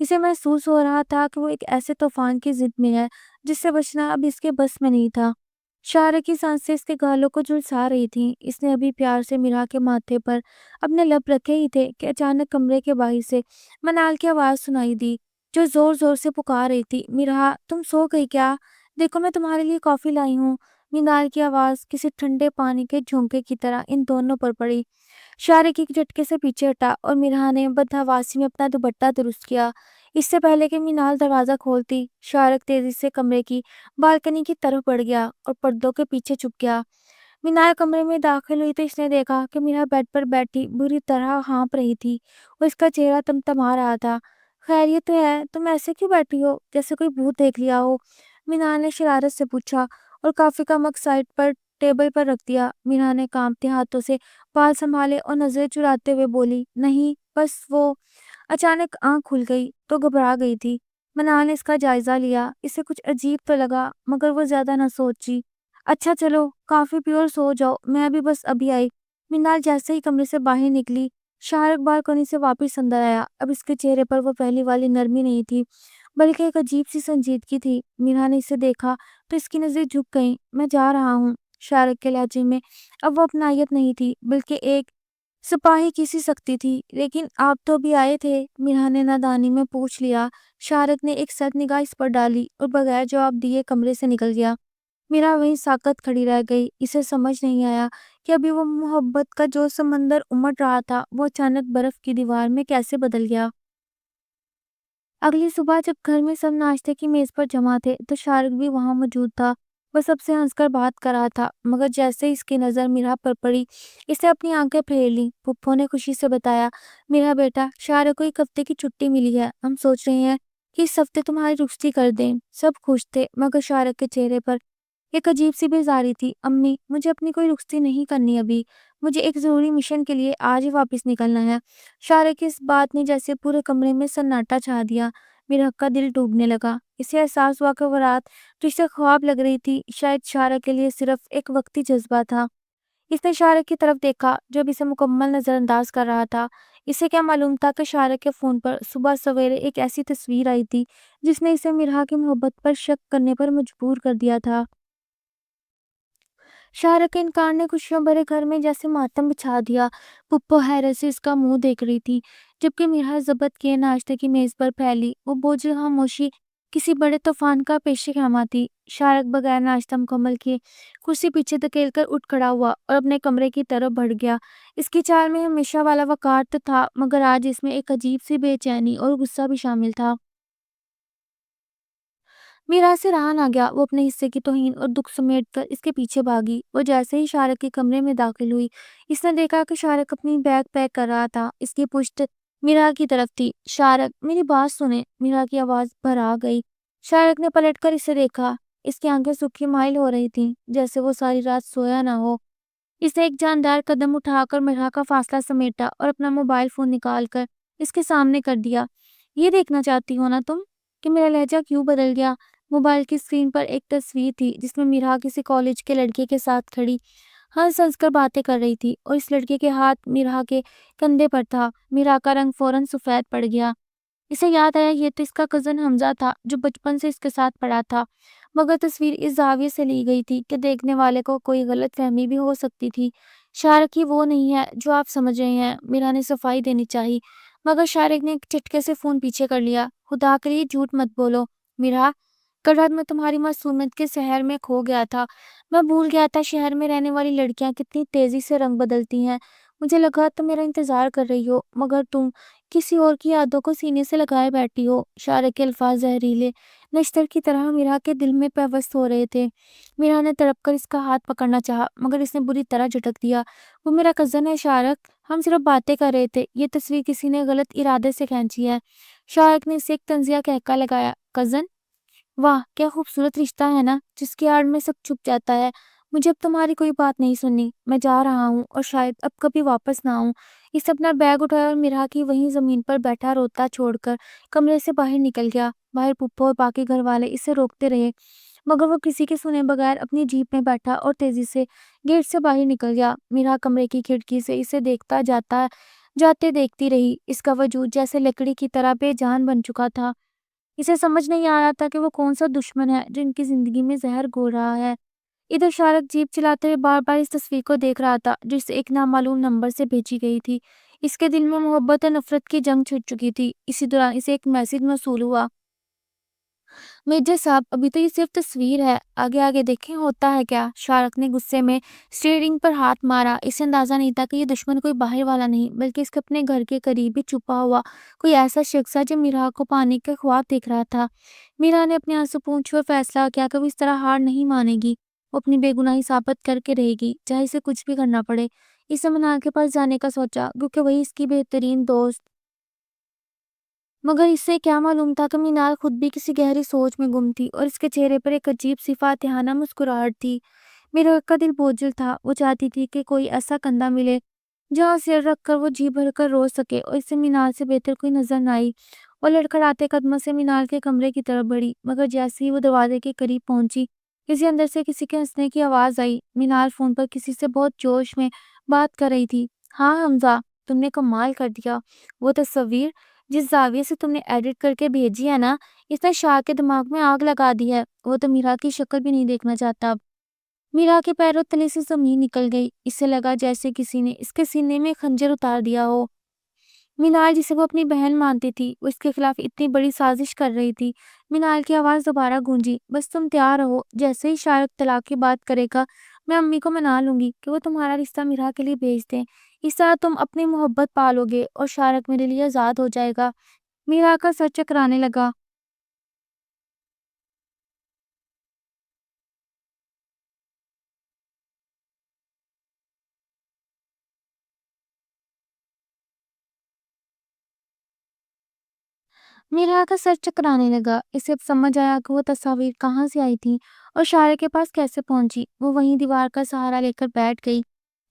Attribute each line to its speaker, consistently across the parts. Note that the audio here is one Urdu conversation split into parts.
Speaker 1: اسے محسوس ہو رہا تھا کہ وہ ایک ایسے طوفان کی ضد میں ہے جس سے بچنا اب اس کے بس میں نہیں تھا۔ شارق کی سانسیں اس کے گالوں کو جھلسا رہی تھیں۔ اس نے ابھی پیار سے میرا کے ماتھے پر اپنے لب رکھے ہی تھے کہ اچانک کمرے کے باہر سے منال کی آواز سنائی دی، جو زور زور سے پکار رہی تھی، میرا تم سو گئی کیا؟ دیکھو میں تمہارے لیے کافی لائی ہوں۔ منال کی آواز کسی ٹھنڈے پانی کے جھونکے کی طرح ان دونوں پر پڑی۔ شارق ایک جھٹکے سے پیچھے ہٹا اور میرا نے بدحواسی میں اپنا دوپٹہ درست کیا۔ اس سے پہلے کہ مینال دروازہ کھولتی، شارق تیزی سے کمرے کی بالکنی کی طرف بڑھ گیا اور پردوں کے پیچھے چھپ گیا۔ مینال کمرے میں داخل ہوئی تو اس نے دیکھا کہ میرا بیڈ پر بیٹھی بری طرح ہانپ رہی تھی اور اس کا چہرہ تمتما رہا تھا۔ خیریت تو ہے؟ تم ایسے کیوں بیٹھی ہو جیسے کوئی بھوت دیکھ لیا ہو؟ مینال نے شرارت سے پوچھا اور کافی کا مگ سائڈ پر ٹیبل پر رکھ دیا۔ مینا نے کانپتے ہاتھوں سے بال سنبھالے اور نظریں چراتے ہوئے بولی، نہیں بس وہ۔ اچانک آنکھ کھل گئی تو گھبرا گئی تھی۔ منال نے اس کا جائزہ لیا۔ اسے کچھ عجیب تو لگا مگر وہ زیادہ نہ سوچی۔ اچھا چلو کافی پی اور سو جاؤ، میں بھی بس ابھی آئی۔ منال جیسے ہی کمرے سے باہر نکلی، شارق بالکنی سے واپس اندر آیا۔ اب اس کے چہرے پر وہ پہلی والی نرمی نہیں تھی بلکہ ایک عجیب سی سنجیدگی تھی۔ مینا نے اسے دیکھا تو اس کی نظریں جھک گئیں۔ میں جا رہا ہوں۔ شارق کے لہجے میں اب وہ اپنائیت نہیں تھی بلکہ ایک سپاہی کی سی سختی تھی۔ لیکن آپ تو بھی آئے تھے، مینا نے نادانی میں پوچھ لیا۔ شارق نے ایک سخت نگاہ اس پر ڈالی اور بغیر جواب دیے کمرے سے نکل گیا۔ میرا وہیں ساکت کھڑی رہ گئی۔ اسے سمجھ نہیں آیا کہ ابھی وہ محبت کا جو سمندر امٹ رہا تھا وہ اچانک برف کی دیوار میں کیسے بدل گیا۔ اگلی صبح جب گھر میں سب ناشتے کی میز پر جمع تھے تو شارق بھی وہاں موجود تھا۔ وہ سب سے ہنس کر بات کر رہا تھا مگر جیسے اس کی نظر میرا پر پڑی، اسے اپنی آنکھیں پھیر لیں۔ پھپھو نے خوشی سے بتایا، میرا بیٹا شارق کو ایک ہفتے کی چھٹی ملی ہے، ہم سوچ رہے ہیں کہ اس ہفتے تمہاری رخصتی کر دیں۔ سب خوش تھے مگر شارق کے چہرے پر ایک عجیب سی بیزاری تھی۔ امی مجھے اپنی کوئی رخصتی نہیں کرنی ابھی، مجھے ایک ضروری مشن کے لیے آج ہی واپس نکلنا ہے۔ شارق کی اس بات نے جیسے پورے کمرے میں سناٹا چھا دیا۔ میرا کا دل ڈوبنے لگا۔ اسے احساس ہوا کہ وہ رات جو اسے خواب لگ رہی تھی شاید شارق کے لیے صرف ایک وقتی جذبہ تھا۔ اس نے شارق کی طرف دیکھا جو اب اسے مکمل نظر انداز کر رہا تھا۔ اسے کیا معلوم تھا کہ شارق کے فون پر صبح سویرے ایک ایسی تصویر آئی تھی جس نے اسے مرحا کی محبت پر شک کرنے پر مجبور کر دیا تھا۔ شارق کے انکار نے خوشیوں بھرے گھر میں جیسے ماتم بچھا دیا۔ پھپھو حیرت سے اس کا منہ دیکھ رہی تھی جبکہ میرا ضبط کیے ناشتے کی میز پر پھیلی وہ بوجھل خاموشی کسی بڑے طوفان کا پیش خیمہ تھی۔ شارق بغیر ناشتہ مکمل کیے کرسی پیچھے دھکیل کر اٹھ کھڑا ہوا اور اپنے کمرے کی طرف بڑھ گیا۔ اس کی چال میں ہمیشہ والا وقار تو تھا مگر آج اس میں ایک عجیب سی بے چینی اور غصہ بھی شامل تھا۔ میرا سے رہا نہ گیا، وہ اپنے حصے کی توہین اور دکھ سمیٹ کر اس کے پیچھے بھاگی۔ وہ جیسے ہی شارق کے کمرے میں داخل ہوئی، اس نے دیکھا کہ شارق اپنی بیگ پیک کر رہا تھا۔ اس کی پشت میرا کی طرف تھی۔ شارق میری بات سنیں، میرا کی آواز بھرا گئی۔ شارق نے پلٹ کر اسے دیکھا۔ اس کی آنکھیں سکھی مائل ہو رہی تھیں جیسے وہ ساری رات سویا نہ ہو۔ اس نے ایک جاندار قدم اٹھا کر میرا کا فاصلہ سمیٹا اور اپنا موبائل فون نکال کر اس کے سامنے کر دیا۔ یہ دیکھنا چاہتی ہو نا تم کہ میرا لہجہ کیوں بدل گیا؟ موبائل کی اسکرین پر ایک تصویر تھی جس میں میرا کسی کالج کے لڑکے کے ساتھ کھڑی ہنس ہنس کر باتیں کر رہی تھی اور اس لڑکے کے ہاتھ میرا کے کندھے پر تھا۔ میرا کا رنگ فوراً سفید پڑ گیا۔ اسے یاد آیا یہ تو اس کا کزن حمزہ تھا جو بچپن سے اس کے ساتھ پڑھا تھا مگر تصویر اس زاویے سے لی گئی تھی کہ دیکھنے والے کو کوئی غلط فہمی بھی ہو سکتی تھی۔ شارق ہی وہ نہیں ہے جو آپ سمجھ رہے ہیں، میرا نے صفائی دینی چاہی مگر شارق نے ایک چٹکے سے فون پیچھے کر لیا۔ خدا کے لیے جھوٹ مت بولو میرا، کل رات میں تمہاری معصومیت کے سحر میں کھو گیا تھا۔ میں بھول گیا تھا شہر میں رہنے والی لڑکیاں کتنی تیزی سے رنگ بدلتی ہیں۔ مجھے لگا تم میرا انتظار کر رہی ہو مگر تم کسی اور کی یادوں کو سینے سے لگائے بیٹھی ہو۔ شارق کے الفاظ زہریلے نشتر کی طرح میرا کے دل میں پیوست ہو رہے تھے۔ میرا نے تڑپ کر اس کا ہاتھ پکڑنا چاہا مگر اس نے بری طرح جھٹک دیا۔ وہ میرا کزن ہے شارق، ہم صرف باتیں کر رہے تھے، یہ تصویر کسی نے غلط ارادے سے کھینچی ہے۔ شارق نے اسے ایک طنزیہ کہکا لگایا۔ کزن؟ واہ کیا خوبصورت رشتہ ہے نا جس کی آڑ میں سب چھپ جاتا ہے۔ مجھے اب تمہاری کوئی بات نہیں سننی، میں جا رہا ہوں اور شاید اب کبھی واپس نہ آؤں۔ اس نے اپنا بیگ اٹھایا اور میرا کی وہیں زمین پر بیٹھا روتا چھوڑ کر کمرے سے باہر نکل گیا۔ باہر پھپھو اور باقی گھر والے اسے روکتے رہے مگر وہ کسی کے سنے بغیر اپنی جیپ میں بیٹھا اور تیزی سے گیٹ سے باہر نکل گیا۔ میرا کمرے کی کھڑکی سے اسے دیکھتا جاتا جاتے دیکھتی رہی۔ اس کا وجود جیسے لکڑی کی طرح بے جان بن چکا تھا۔ اسے سمجھ نہیں آ رہا تھا کہ وہ کون سا دشمن ہے جو ان کی زندگی میں زہر گھول رہا ہے۔ ادھر شارک جیپ چلاتے ہوئے بار بار اس تصویر کو دیکھ رہا تھا جو اسے ایک نامعلوم نمبر سے بھیجی گئی تھی۔ اس کے دل میں محبت اور نفرت کی جنگ چھڑ چکی تھی۔ اسی دوران اسے ایک میسج موصول ہوا: میجر صاحب، ابھی تو یہ صرف تصویر ہے، آگے آگے دیکھیں ہوتا ہے کیا۔ شارک نے غصے میں اسٹیئرنگ پر ہاتھ مارا۔ اسے اندازہ نہیں تھا کہ یہ دشمن کوئی باہر والا نہیں بلکہ اس کے اپنے گھر کے قریب ہی چھپا ہوا کوئی ایسا شخص ہے جو میرا کو پانے کے خواب دیکھ رہا تھا۔ میرا نے اپنے آنسو پونچھے اور فیصلہ کیا کہ وہ اس طرح ہار نہیں مانے گی۔ وہ اپنی بے گناہی ثابت کر کے رہے گی، چاہے اسے کچھ بھی کرنا پڑے۔ اسے منال کے پاس جانے کا سوچا کیونکہ وہی اس کی بہترین دوست، مگر اس سے کیا معلوم تھا کہ مینال خود بھی کسی گہری سوچ میں گم تھی اور اس کے چہرے پر ایک عجیب سی فاتحانہ مسکراہٹ تھی۔ میرا کا دل بوجھل تھا۔ وہ چاہتی تھی کہ کوئی ایسا کندھا ملے جہاں سر رکھ کر وہ جی بھر کر رو سکے، اور اسے مینال سے بہتر کوئی نظر نہ آئی۔ وہ لڑکھڑاتے قدموں سے مینال کے کمرے کی طرف بڑھی، مگر جیسے ہی وہ دروازے کے قریب پہنچی، کسی اندر سے کسی کے ہنسنے کی آواز آئی۔ مینال فون پر کسی سے بہت جوش میں بات کر رہی تھی۔ ہاں حمزہ، تم نے کمال کر دیا۔ وہ تصویر جس زاویے سے تم نے ایڈٹ کر کے بھیجی ہے نا، اس نے شاہ کے دماغ میں آگ لگا دی ہے۔ وہ تو میرا کی شکل بھی نہیں دیکھنا چاہتا اب۔ میرا کے پیروں تلے سے زمین نکل گئی۔ اسے لگا جیسے کسی نے اس کے سینے میں خنجر اتار دیا ہو۔ مینال جسے وہ اپنی بہن مانتی تھی، وہ اس کے خلاف اتنی بڑی سازش کر رہی تھی۔ مینال کی آواز دوبارہ گونجی: بس تم تیار رہو، جیسے ہی شارک طلاق کی بات کرے گا میں امی کو منا لوں گی کہ وہ تمہارا رشتہ میرا کے لیے بھیج دیں۔ اس طرح تم اپنی محبت پالو گے اور شارک میرے لیے آزاد ہو جائے گا۔ میرا کا سر چکرانے لگا۔ اسے اب سمجھ آیا کہ وہ تصاویر کہاں سے آئی تھی اور شارک کے پاس کیسے پہنچی۔ وہ وہیں دیوار کا سہارا لے کر بیٹھ گئی۔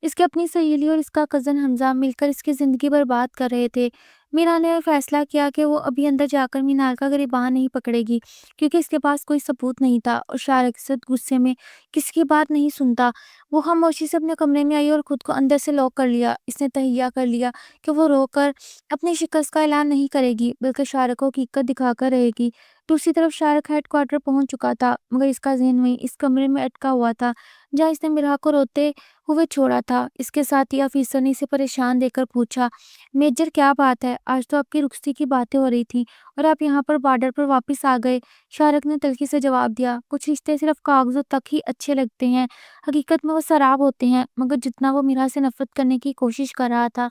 Speaker 1: اس کی اپنی سہیلی اور اس کا کزن حمزہ مل کر اس کی زندگی برباد کر رہے تھے۔ میرا نے فیصلہ کیا کہ وہ ابھی اندر جا کر مینال کا گریباں نہیں پکڑے گی، کیونکہ اس کے پاس کوئی ثبوت نہیں تھا اور شارک سے غصے میں کسی کی بات نہیں سنتا۔ وہ خاموشی سے اپنے کمرے میں آئی اور خود کو اندر سے لاک کر لیا۔ اس نے تہیہ کر لیا کہ وہ رو کر اپنی شکست کا اعلان نہیں کرے گی بلکہ شارک کو حقیقت دکھا کر رہے گی۔ دوسری طرف شارک ہیڈ کوارٹر پہنچ چکا تھا، مگر اس کا ذہن وہیں اس کمرے میں اٹکا ہوا تھا جہاں اس نے میرا کو روتے ہوئے چھوڑا تھا۔ اس کے ساتھ ہی آفیسر نے اسے پریشان دیکھ کر پوچھا: میجر، کیا بات ہے؟ آج تو آپ کی رخصتی کی باتیں ہو رہی تھیں اور آپ یہاں پر بارڈر پر واپس آ گئے۔ شارک نے تلخی سے جواب دیا: کچھ رشتے صرف کاغذوں تک ہی اچھے لگتے ہیں، حقیقت میں وہ سراب ہوتے ہیں۔ مگر جتنا وہ میرا سے نفرت کرنے کی کوشش کر رہا تھا،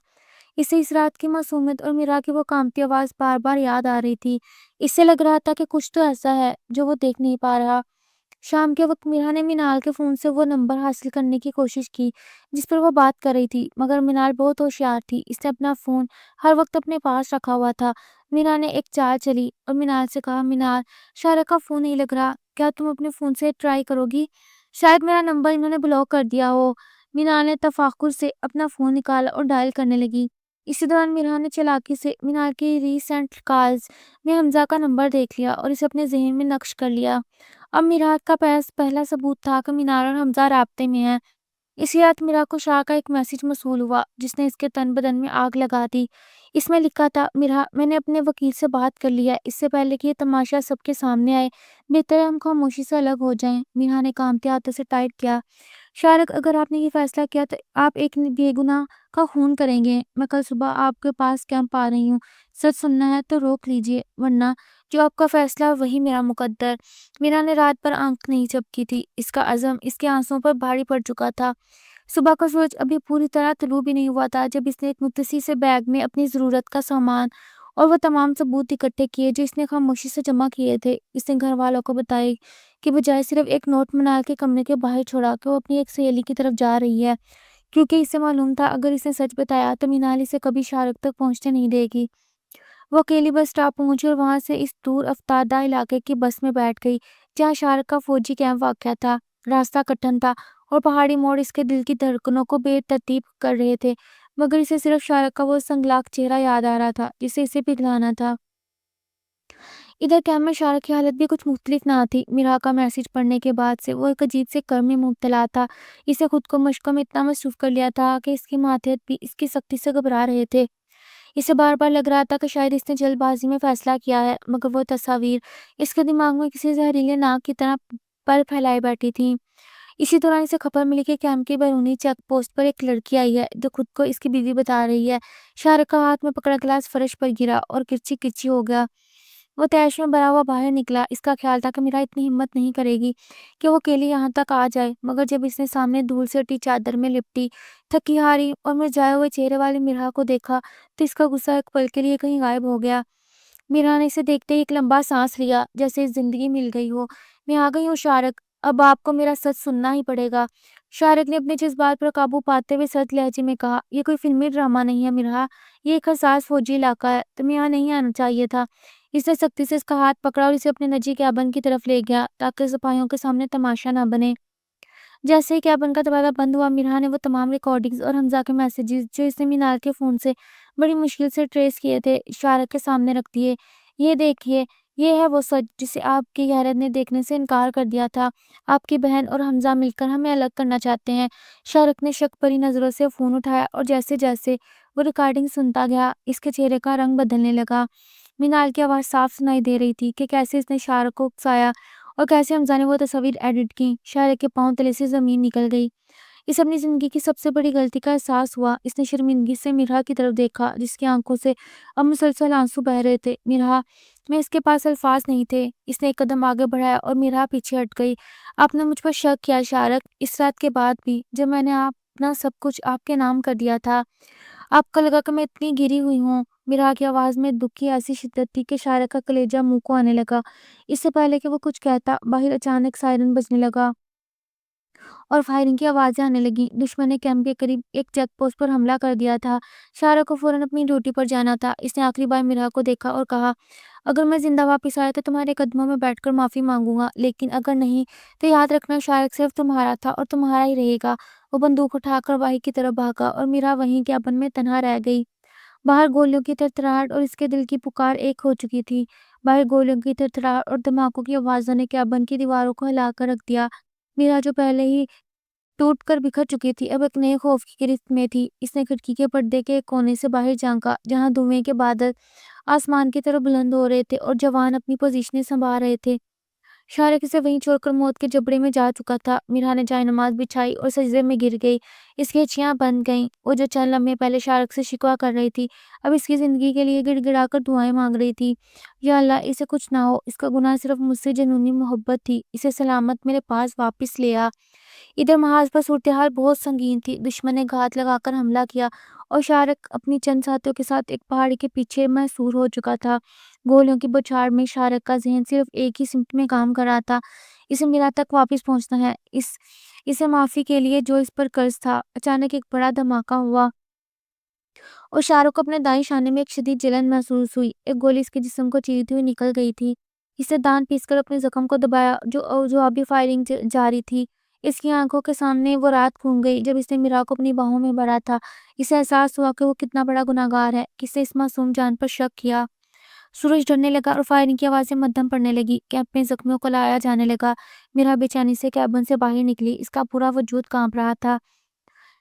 Speaker 1: اسے اس رات کی معصومیت اور میرا کی وہ کانپتی آواز بار بار یاد آ رہی تھی۔ اسے لگ رہا تھا کہ کچھ تو ایسا ہے جو وہ دیکھ نہیں پا رہا۔ شام کے وقت میرا نے مینال کے فون سے وہ نمبر حاصل کرنے کی کوشش کی جس پر وہ بات کر رہی تھی، مگر مینال بہت ہوشیار تھی۔ اس نے اپنا فون ہر وقت اپنے پاس رکھا ہوا تھا۔ میرا نے ایک چال چلی اور مینال سے کہا: مینال، شارک کا فون نہیں لگ رہا، کیا تم اپنے فون سے ٹرائی کرو گی؟ شاید میرا نمبر انہوں نے بلاک کر دیا ہو۔ مینال نے تفاخر سے اپنا فون نکالا اور ڈائل کرنے لگی۔ اسی دوران میرا نے چالاکی سے مینال کی ریسنٹ کالز میں حمزہ کا نمبر دیکھ لیا اور اسے اپنے ذہن میں نقش کر لیا۔ اب میرا کا پاس پہلا ثبوت تھا کہ مینال اور حمزہ رابطے میں ہیں۔ اسی رات میرا کو شاہ کا ایک میسج موصول ہوا جس نے اس کے تن بدن میں آگ لگا دی۔ اس میں لکھا تھا: میرا، میں نے اپنے وکیل سے بات کر لیا ہے، اس سے پہلے کہ یہ تماشا سب کے سامنے آئے بہتر ہے ہم خاموشی سے الگ ہو جائیں۔ میرا نے کانپتے ہاتھوں سے ٹائپ کیا: شارک، اگر آپ نے یہ فیصلہ کیا تو آپ ایک بے گناہ کا خون کریں گے۔ میں کل صبح آپ کے پاس کیمپ آ رہی ہوں۔ سچ سننا ہے تو روک لیجئے، ورنہ جو آپ کا فیصلہ وہی میرا مقدر۔ میرا نے رات پر آنکھ نہیں جھپکی تھی۔ اس کا عزم اس کے آنسوں پر بھاری پڑ چکا تھا۔ صبح کا سورج ابھی پوری طرح طلوع بھی نہیں ہوا تھا جب اس نے ایک مختصر سے بیگ میں اپنی ضرورت کا سامان اور وہ تمام ثبوت اکٹھے کیے جو اس نے خاموشی سے جمع کیے تھے۔ اس نے گھر والوں کو بتائے کہ بجائے صرف ایک نوٹ منال کے کمرے کے باہر چھوڑا کہ وہ اپنی ایک سہیلی کی طرف جا رہی ہے، کیونکہ اسے معلوم تھا اگر اس نے سچ بتایا تو مینال اسے کبھی شارک تک پہنچنے نہیں دے گی۔ وہ اکیلی بس سٹاپ پہنچی اور وہاں سے اس دور افتادہ علاقے کی بس میں بیٹھ گئی جہاں شارک کا فوجی کیمپ واقع تھا۔ راستہ کٹھن تھا اور پہاڑی موڑ اس کے دل کی دھڑکنوں کو بے ترتیب کر رہے تھے، مگر اسے صرف شارک کا وہ سنگلاخ چہرہ یاد آ رہا تھا جسے اسے پگھلانا تھا۔ ادھر کیمپ میں شارک کی حالت بھی کچھ مختلف نہ تھی۔ میرا کا میسج پڑھنے کے بعد سے وہ ایک عجیب سے کرم میں مبتلا تھا۔ اسے خود کو مشقوں میں اتنا مصروف کر لیا تھا کہ اس کے ماتحت بھی اس کی سختی سے گھبرا رہے تھے۔ اسے بار بار لگ رہا تھا کہ شاید اس نے جلد بازی میں فیصلہ کیا ہے، مگر وہ تصاویر اس کے دماغ میں کسی زہریلے ناگ کی طرح پر پھیلائی بیٹھی تھیں۔ اسی دوران اسے خبر ملی کہ کیمپ کی بیرونی چیک پوسٹ پر ایک لڑکی آئی ہے جو خود کو اس کی بیوی بتا رہی ہے۔ شارق کا ہاتھ میں پکڑا گلاس فرش پر گرا اور کرچی کرچی ہو گیا۔ وہ تیش میں بھرا ہوا باہر نکلا۔ اس کا خیال تھا کہ میرا اتنی ہمت نہیں کرے گی کہ وہ اکیلی یہاں تک آ جائے، مگر جب اس نے سامنے دھول سے اٹی چادر میں لپٹی تھکی ہاری اور مرجھائے ہوئے چہرے والی میرا کو دیکھا تو اس کا غصہ ایک پل کے لیے کہیں غائب ہو گیا۔ میرا نے اسے دیکھتے ہی ایک لمبا سانس لیا، جیسے زندگی مل گئی ہو۔ میں آ گئی ہوں شارق، اب آپ کو میرا سچ سننا ہی پڑے گا۔ شارق نے اپنے جذبات پر قابو پاتے ہوئے سرد لہجے میں کہا، یہ کوئی فلمی ڈرامہ نہیں ہے مرحا، یہ ایک حساس فوجی علاقہ ہے، تمہیں یہاں نہیں آنا چاہیے تھا۔ اس نے سختی سے اس کا ہاتھ پکڑا اور اسے اپنے نجی کیبن کی طرف لے گیا تاکہ سپاہیوں کے سامنے تماشا نہ بنے۔ جیسے ہی کیبن کا دروازہ بند ہوا، میرا نے وہ تمام ریکارڈنگز اور حمزہ کے میسیجز جو اس نے مینال کے فون سے بڑی مشکل سے ٹریس کیے تھے شارق کے سامنے رکھ دیے۔ یہ دیکھیے، یہ ہے وہ سچ جسے آپ کی غیرت نے دیکھنے سے انکار کر دیا تھا۔ آپ کی بہن اور حمزہ مل کر ہمیں الگ کرنا چاہتے ہیں۔ شارق نے شک بھری نظروں سے فون اٹھایا اور جیسے جیسے وہ ریکارڈنگ سنتا گیا اس کے چہرے کا رنگ بدلنے لگا۔ مینال کی آواز صاف سنائی دے رہی تھی کہ کیسے اس نے شارق کو اکسایا اور کیسے حمزہ نے وہ تصاویر ایڈٹ کی۔ شارق کے پاؤں تلے سے زمین نکل گئی۔ اسے اپنی زندگی کی سب سے بڑی غلطی کا احساس ہوا۔ اس نے شرمندگی سے میرا کی طرف دیکھا جس کی آنکھوں سے اب مسلسل آنسو بہہ رہے تھے۔ میرا میں اس کے پاس الفاظ نہیں تھے۔ اس نے ایک قدم آگے بڑھایا اور میرا پیچھے ہٹ گئی۔ آپ نے مجھ پر شک کیا شارق، اس رات کے بعد بھی جب میں نے اپنا سب کچھ آپ کے نام کر دیا تھا۔ آپ کو لگا کہ میں اتنی گری ہوئی ہوں۔ میرا کی آواز میں دکھ کی ایسی شدت تھی کہ شارق کا کلیجہ منہ کو آنے لگا۔ اس سے پہلے کہ وہ کچھ کہتا، باہر اچانک سائرن بجنے لگا اور فائرنگ کی آوازیں آنے لگیں۔ دشمن نے کیمپ کے قریب ایک چیک پوسٹ پر حملہ کر دیا تھا۔ شارق کو فوراً اپنی ڈیوٹی پر جانا تھا۔ اس نے آخری بار میرا کو دیکھا اور کہا، اگر میں زندہ واپس آیا تو تمہارے قدموں میں بیٹھ کر معافی مانگوں گا، لیکن اگر نہیں تو یاد رکھنا شارق صرف تمہارا تھا اور تمہارا ہی رہے گا۔ وہ بندوق اٹھا کر باہر کی طرف بھاگا اور میرا وہیں کیبن میں تنہا رہ گئی۔ باہر گولیوں کی تھرتھراہٹ اور اس کے دل کی پکار ایک ہو چکی تھی۔ باہر گولیوں کی تھرتھراہٹ اور دھماکوں کی آوازوں نے کیبن کی دیواروں کو ہلا کر رکھ دیا۔ میرا جو پہلے ہی ٹوٹ کر بکھر چکی تھی اب ایک نئے خوف کی گرفت میں تھی۔ اس نے کھڑکی کے پردے کے ایک کونے سے باہر جھانکا جہاں دھوئیں کے بادل آسمان کی طرف بلند ہو رہے تھے اور جوان اپنی پوزیشنیں سنبھال رہے تھے۔ شارق اسے وہیں چھوڑ کر موت کے جبڑے میں جا چکا تھا۔ میرا نے جائے نماز بچھائی اور سجدے میں گر گئی۔ اس کی اچھیاں بند گئیں۔ وہ جو چند لمحے پہلے شارق سے شکوہ کر رہی تھی اب اس کی زندگی کے لیے گڑ گڑا کر دعائیں مانگ رہی تھی۔ یا اللہ، اسے کچھ نہ ہو، اس کا گناہ صرف مجھ سے جنونی محبت تھی، اسے سلامت میرے پاس واپس لے آ۔ ادھر محاذ پر صورتحال بہت سنگین تھی۔ دشمن نے گھات لگا کر حملہ کیا اور شارق اپنی چند ساتھیوں کے ساتھ ایک پہاڑی کے پیچھے محصور ہو چکا تھا۔ گولیوں کی بوچھاڑ میں شارق کا ذہن صرف ایک ہی سمت میں کام کر رہا تھا، اسے میرا تک واپس پہنچنا ہے، اسے معافی کے لیے جو اس پر قرض تھا۔ اچانک ایک بڑا دھماکہ ہوا اور شارق کو اپنے دائیں شانے میں ایک شدید جلن محسوس ہوئی۔ ایک گولی اس کے جسم کو چیرتی ہوئی نکل گئی تھی۔ اس نے دانت پیس کر اپنے زخم کو دبایا جو ابھی فائرنگ جاری تھی۔ اس کی آنکھوں کے سامنے وہ رات گھوم گئی جب اس نے میرا کو اپنی باہوں میں بھرا تھا۔ اسے احساس ہوا کہ وہ کتنا بڑا گناہگار ہے، کس نے اس معصوم جان پر شک کیا۔ سورج ڈھلنے لگا اور فائرنگ کی آوازیں مدھم پڑنے لگی۔ کیمپ میں زخمیوں کو لایا جانے لگا۔ میرا بے چینی سے کیبن سے باہر نکلی، اس کا پورا وجود کانپ رہا تھا۔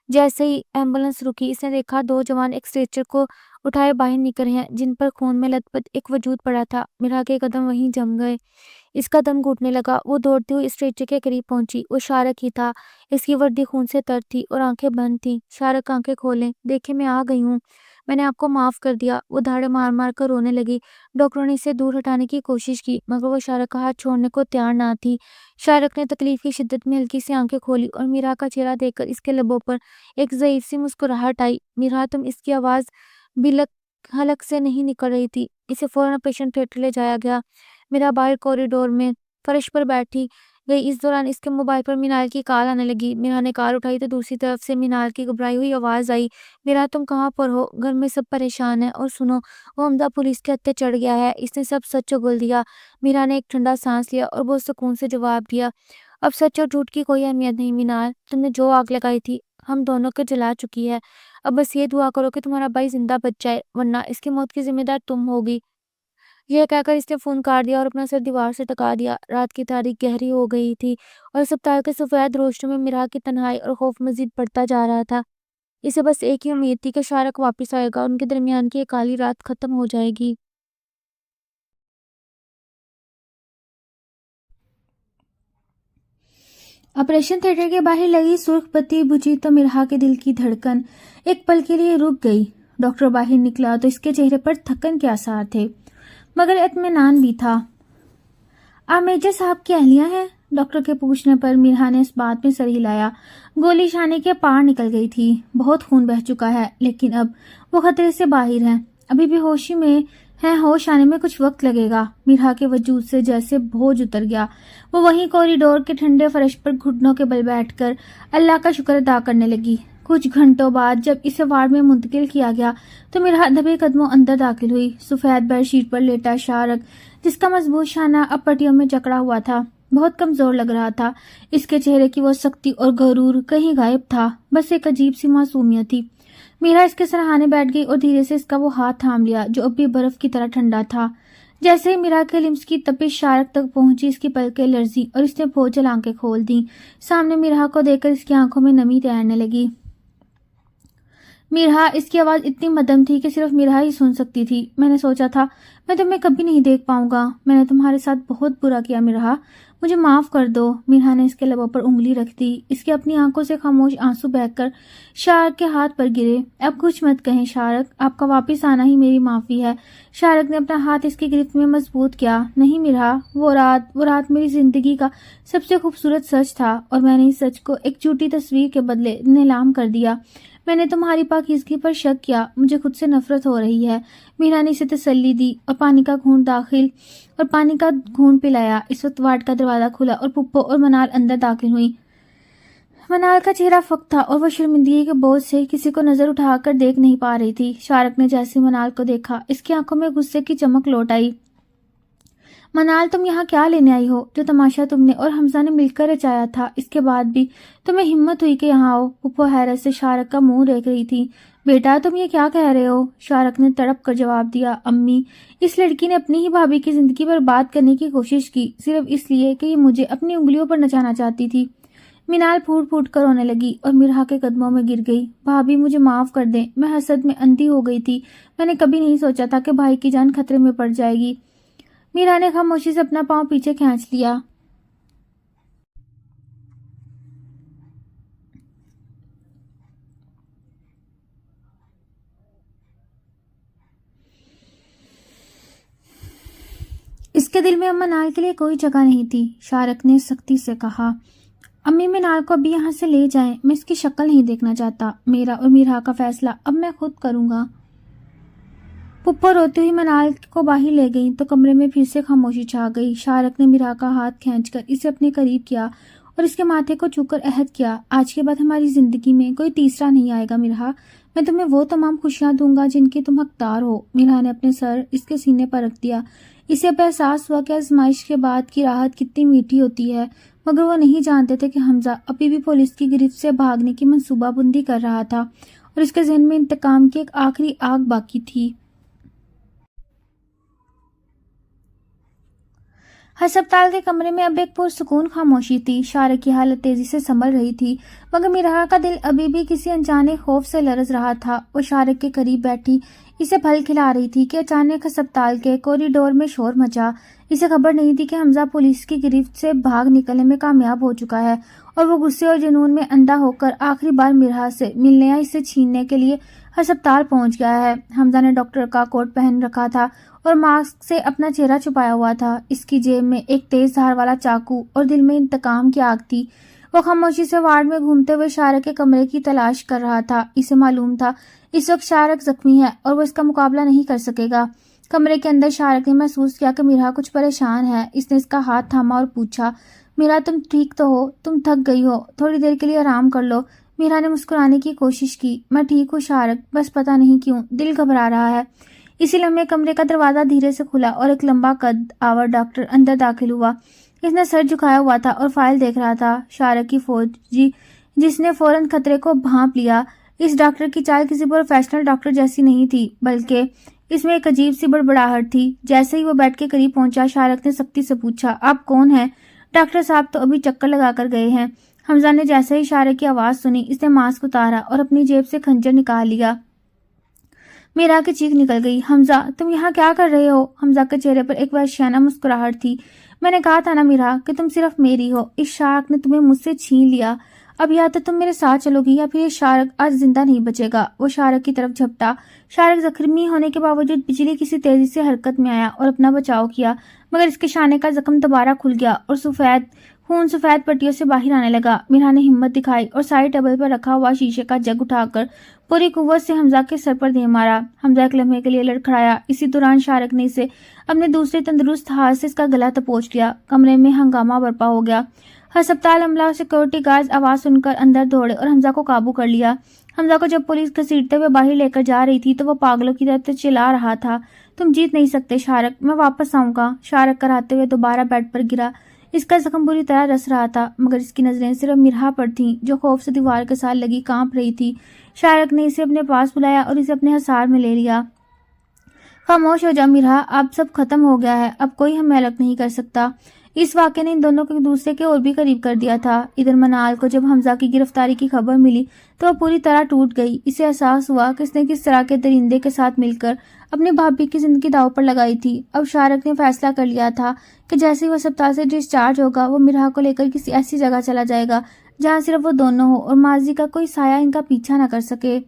Speaker 1: جیسے ہی ایمبولنس رکی اس نے دیکھا دو جوان ایک اسٹریچر کو اٹھائے باہر نکل رہے ہیں جن پر خون میں لت پت ایک وجود پڑا تھا۔ میرا کے قدم وہیں جم گئے۔ اس کا دم گھٹنے لگا۔ وہ دوڑتی ہوئی اسٹریچر کے قریب پہنچی۔ وہ شارق ہی تھا۔ اس کی وردی خون سے تر تھی اور آنکھیں بند تھیں۔ شارق آنکھیں کھولیں، دیکھیں میں آ گئی ہوں، میں نے آپ کو معاف کر دیا۔ وہ دھاڑے مار مار کر رونے لگی۔ ڈاکٹروں نے اسے دور ہٹانے کی کوشش کی مگر وہ شارق کا ہاتھ چھوڑنے کو تیار نہ تھی۔ شارق نے تکلیف کی شدت میں ہلکی سی آنکھیں کھولی اور میرا کا چہرہ دیکھ کر اس کے لبوں پر ایک ضعیف سی مسکراہٹ آئی۔ میرا تم، اس کی آواز حلق سے نہیں نکل رہی تھی۔ اسے فوراً آپریشن تھیٹر لے جایا گیا۔ میرا باہر کوریڈور میں فرش پر بیٹھی گئی۔ اس دوران اس کے موبائل پر مینال کی کال آنے لگی۔ میرا نے کال اٹھائی تو دوسری طرف سے مینال کی گھبرائی ہوئی آواز آئی، میرا تم کہاں پر ہو؟ گھر میں سب پریشان ہیں اور سنو، وہ حمزہ پولیس کے ہتھے چڑھ گیا ہے، اس نے سب سچ اگل دیا۔ میرا نے ایک ٹھنڈا سانس لیا اور بہت سکون سے جواب دیا، اب سچ اور جھوٹ کی کوئی اہمیت نہیں مینال، تم نے جو آگ لگائی تھی ہم دونوں کو جلا چکی ہے۔ اب بس یہ دعا کرو کہ تمہارا بھائی زندہ بچ جائے ورنہ اس کی موت کی ذمہ دار تم ہوگی۔ یہ کہہ کر اس نے فون کاٹ دیا اور اپنا سر دیوار سے ٹکا دیا۔ رات کی تاریکی گہری ہو گئی تھی اور اسپتال کے سفید روشنیوں میں میرا کی تنہائی اور خوف مزید بڑھتا جا رہا تھا۔ اسے بس ایک ہی امید تھی کہ شارک واپس آئے گا اور ان کے درمیان کی یہ کالی رات ختم ہو جائے گی۔ آپریشن تھیٹر کے باہر لگی سرخ بتی بجھی تو مرحا کے دل کی دھڑکن ایک پل کے لیے رک گئی۔ ڈاکٹر باہر نکلا تو اس کے چہرے پر تھکن کے آثار تھے، مگر اطمینان بھی تھا۔ آپ میجر صاحب کی اہلیہ ہیں؟ ڈاکٹر کے پوچھنے پر مرحا نے اس بات میں سر ہلایا۔ گولی شانے کے پار نکل گئی تھی، بہت خون بہہ چکا ہے، لیکن اب وہ خطرے سے باہر ہیں، ابھی بھی ہوشی میں ہیں، ہوش آنے میں کچھ وقت لگے گا۔ مرحا کے وجود سے جیسے بوجھ اتر گیا۔ وہ وہیں کوریڈور کے ٹھنڈے فرش پر گھٹنوں کے بل بیٹھ کر اللہ کا شکر ادا کرنے لگی۔ کچھ گھنٹوں بعد جب اسے وارڈ میں منتقل کیا گیا تو مرحا دبے قدموں اندر داخل ہوئی۔ سفید بیڈ شیٹ پر لیٹا شارک، جس کا مضبوط شانہ اب پٹیوں میں جکڑا ہوا تھا، بہت کمزور لگ رہا تھا۔ اس کے چہرے کی وہ سختی اور غرور کہیں غائب تھا، بس ایک عجیب سی معصومیت تھی۔ مرحا اس کے سرہانے بیٹھ گئی اور دھیرے سے اس کا وہ ہاتھ تھام لیا جو اب بھی برف کی طرح ٹھنڈا تھا۔ جیسے ہی مرحا کے لمس کی تپش شارک تک پہنچی، اس کی پلکیں لرزی اور اس نے بھوچل آنکھیں کھول دیں۔ سامنے مرحا کو دیکھ کر اس کی آنکھوں میں نمی تیرنے لگی۔ مرحا، اس کی آواز اتنی مدھم تھی کہ صرف مرحا ہی سن سکتی تھی۔ میں نے سوچا تھا میں تمہیں کبھی نہیں دیکھ پاؤں گا، میں نے تمہارے ساتھ بہت برا کیا مرحا، مجھے معاف کر دو۔ مرحا نے اس کے لبوں پر انگلی رکھ دی۔ اس کی اپنی آنکھوں سے خاموش آنسو بہہ کر شارک کے ہاتھ پر گرے۔ اب کچھ مت کہیں شارک، آپ کا واپس آنا ہی میری معافی ہے۔ شارک نے اپنا ہاتھ اس کی گرفت میں مضبوط کیا۔ نہیں مرحا، وہ رات میری زندگی کا سب سے خوبصورت سچ تھا، اور میں نے اس سچ کو ایک جھوٹی تصویر کے بدلے نیلام کر دیا۔ میں نے تمہاری پاکیزگی پر شک کیا، مجھے خود سے نفرت ہو رہی ہے۔ مرحا نے اسے تسلی دی اور پانی کا گھونٹ پلایا۔ اس وقت وارڈ کا دروازہ کھلا اور پپو اور منال اندر داخل ہوئی۔ منال کا چہرہ فک تھا اور وہ شرمندگی کے بوجھ سے کسی کو نظر اٹھا کر دیکھ نہیں پا رہی تھی۔ شارک نے جیسے منال کو دیکھا، اس کی آنکھوں میں غصے کی چمک لوٹ آئی۔ منال، تم یہاں کیا لینے آئی ہو؟ جو تماشا تم نے اور حمزہ نے مل کر رچایا تھا، اس کے بعد بھی تمہیں ہمت ہوئی کہ یہاں آؤ؟ پپو حیرت سے شارک کا منہ دیکھ رہی تھی۔ بیٹا، تم یہ کیا کہہ رہے ہو؟ شارک نے تڑپ کر جواب دیا۔ امی، اس لڑکی نے اپنی ہی بھابھی کی زندگی برباد کرنے کی کوشش کی، صرف اس لیے کہ یہ مجھے اپنی انگلیوں پر نچانا چاہتی تھی۔ منال پھوٹ پھوٹ کر رونے لگی اور مرحا کے قدموں میں گر گئی۔ بھابھی، مجھے معاف کر دیں، میں حسد میں اندھی ہو گئی تھی، میں نے کبھی نہیں سوچا تھا کہ بھائی کی جان خطرے میں پڑ جائے گی۔ مرحا نے خاموشی سے اپنا پاؤں پیچھے کھینچ لیا۔ اس کے دل میں اب منال کے لیے کوئی جگہ نہیں تھی۔ شارک نے سختی سے کہا، امی، منال کو ابھی یہاں سے لے جائیں، میں اس کی شکل نہیں دیکھنا چاہتا۔ میرا اور مرحا کا فیصلہ اب میں خود کروں گا۔ پپو روتے ہوئی منال کو باہر لے گئی تو کمرے میں پھر سے خاموشی چھا گئی۔ شارک نے مرحا کا ہاتھ کھینچ کر اسے اپنے قریب کیا اور اس کے ماتھے کو چھو کر عہد کیا، آج کے بعد ہماری زندگی میں کوئی تیسرا نہیں آئے گا مرحا، میں تمہیں وہ تمام خوشیاں دوں گا جن کی تم حقدار ہو۔ مرحا نے اپنے سر اس کے سینے پر رکھ دیا۔ اسے اب احساس ہوا کہ آزمائش کے بعد کی راحت کتنی میٹھی ہوتی ہے، مگر وہ نہیں جانتے تھے کہ حمزہ ابھی بھی پولیس کی گرفت سے بھاگنے کی منصوبہ بندی کر رہا تھا اور اس کے ذہن میں انتقام کی ایک آخری آگ باقی تھی۔ ہسپتال کے کمرے میں اب ایک پرسکون خاموشی تھی۔ شارک کی حالت تیزی سے سنبھل رہی تھی، مگر مرحا کا دل ابھی بھی کسی انجانے خوف سے لرز رہا تھا۔ وہ شارک کے قریب بیٹھی اسے پھل کھلا رہی تھی کہ اچانک ہسپتال کے کوریڈور میں شور مچا۔ اسے خبر نہیں تھی کہ حمزہ پولیس کی گرفت سے بھاگ نکلنے میں کامیاب ہو چکا ہے اور وہ غصے اور جنون میں اندھا ہو کر آخری بار مرحا سے ملنے یا اسے چھیننے کے لیے ہسپتال پہنچ گیا ہے۔ حمزہ نے ڈاکٹر کا کوٹ پہن رکھا تھا اور ماسک سے اپنا چہرہ چھپایا ہوا تھا۔ اس کی جیب میں ایک تیز دھار والا چاقو اور دل میں انتقام کی آگ تھی۔ وہ خاموشی سے وارڈ میں گھومتے ہوئے شارک کے کمرے کی تلاش کر رہا تھا۔ اسے معلوم تھا اس وقت شارک زخمی ہے اور وہ اس کا مقابلہ نہیں کر سکے گا۔ کمرے کے اندر شارک نے محسوس کیا کہ مرحا کچھ پریشان ہے۔ اس نے اس کا ہاتھ تھاما اور پوچھا، مرحا، تم ٹھیک تو ہو؟ تم تھک گئی ہو، تھوڑی دیر کے لیے آرام کر لو۔ مرحا نے مسکرانے کی کوشش کی، میں ٹھیک ہوں شارک، بس پتہ نہیں کیوں دل گھبرا رہا ہے۔ اسی لمحے کمرے کا دروازہ دھیرے سے کھلا اور ایک لمبا قد آور ڈاکٹر اندر داخل ہوا۔ اس نے سر جھکایا ہوا تھا اور فائل دیکھ رہا تھا۔ شارک کی فوجی جس نے فوراً خطرے کو بھانپ لیا۔ اس ڈاکٹر کی چال کسی پروفیشنل ڈاکٹر جیسی نہیں تھی، بلکہ اس میں ایک عجیب سی بڑبڑاہٹ تھی۔ جیسے ہی وہ بیڈ کے قریب پہنچا، شارک نے سختی سے پوچھا، آپ کون ہیں؟ ڈاکٹر صاحب تو ابھی چکر لگا کر گئے ہیں۔ حمزہ نے جیسے ہی شارق کی آواز سنی اس نے ماسک اتارا اور اپنی جیب سے خنجر نکال لیا۔ میرا کی چیخ نکل گئی، حمزہ تم یہاں کیا کر رہے ہو؟ حمزہ کے چہرے پر ایک وحشیانہ مسکراہٹ تھی۔ میں نے کہا تھا نا میرا کہ تم صرف میری ہو، اس شارق نے تمہیں مجھ سے چھین لیا، اب یا تو تم میرے ساتھ چلو گی یا پھر یہ شارق آج زندہ نہیں بچے گا۔ وہ شارق کی طرف جھپٹا۔ شارق زخمی ہونے کے باوجود بجلی کسی تیزی سے حرکت میں آیا اور اپنا بچاؤ کیا، مگر اس کے شانے کا زخم دوبارہ کھل گیا اور خون سفید پٹیوں سے باہر آنے لگا۔ میرا نے ہمت دکھائی اور سائڈ ٹیبل پر رکھا ہوا شیشے کا جگ اٹھا کر پوری قوت سے حمزہ کے سر پر دے مارا۔ حمزہ ایک لمحے کے لیے لڑکھڑایا، اسی دوران شارق نے اسے اپنے دوسرے تندرست ہاتھ سے اس کا گلا دبوچ لیا۔ کمرے میں ہنگامہ برپا ہو گیا۔ ہسپتال عملہ اور سیکورٹی گارڈز آواز سن کر اندر دوڑے اور حمزہ کو قابو کر لیا۔ حمزہ کو جب پولیس گھسیٹتے ہوئے باہر لے کر جا رہی تھی تو وہ پاگلوں کی طرح چلا رہا تھا، تم جیت نہیں سکتے شارق، میں واپس آؤں گا۔ شارق کراتے ہوئے دوبارہ بیڈ پر گرا۔ اس کا زخم بری طرح رس رہا تھا، مگر اس کی نظریں صرف مرہا پر تھیں جو خوف سے دیوار کے ساتھ لگی کانپ رہی تھی۔ شارق نے اسے اپنے پاس بلایا اور اسے اپنے حصار میں لے لیا۔ خاموش ہو جا مرہا، اب سب ختم ہو گیا ہے، اب کوئی ہمیں الگ نہیں کر سکتا۔ اس واقعے نے ان دونوں کو ایک دوسرے کے اور بھی قریب کر دیا تھا۔ ادھر منال کو جب حمزہ کی گرفتاری کی خبر ملی تو وہ پوری طرح ٹوٹ گئی۔ اسے احساس ہوا کہ اس نے کس طرح کے درندے کے ساتھ مل کر اپنی بھابھی کی زندگی داؤ پر لگائی تھی۔ اب شارق نے فیصلہ کر لیا تھا کہ جیسے ہی وہ اسپتال سے ڈسچارج ہوگا وہ مرہا کو لے کر کسی ایسی جگہ چلا جائے گا جہاں صرف وہ دونوں ہو اور ماضی کا کوئی سایہ ان کا پیچھا نہ کر سکے۔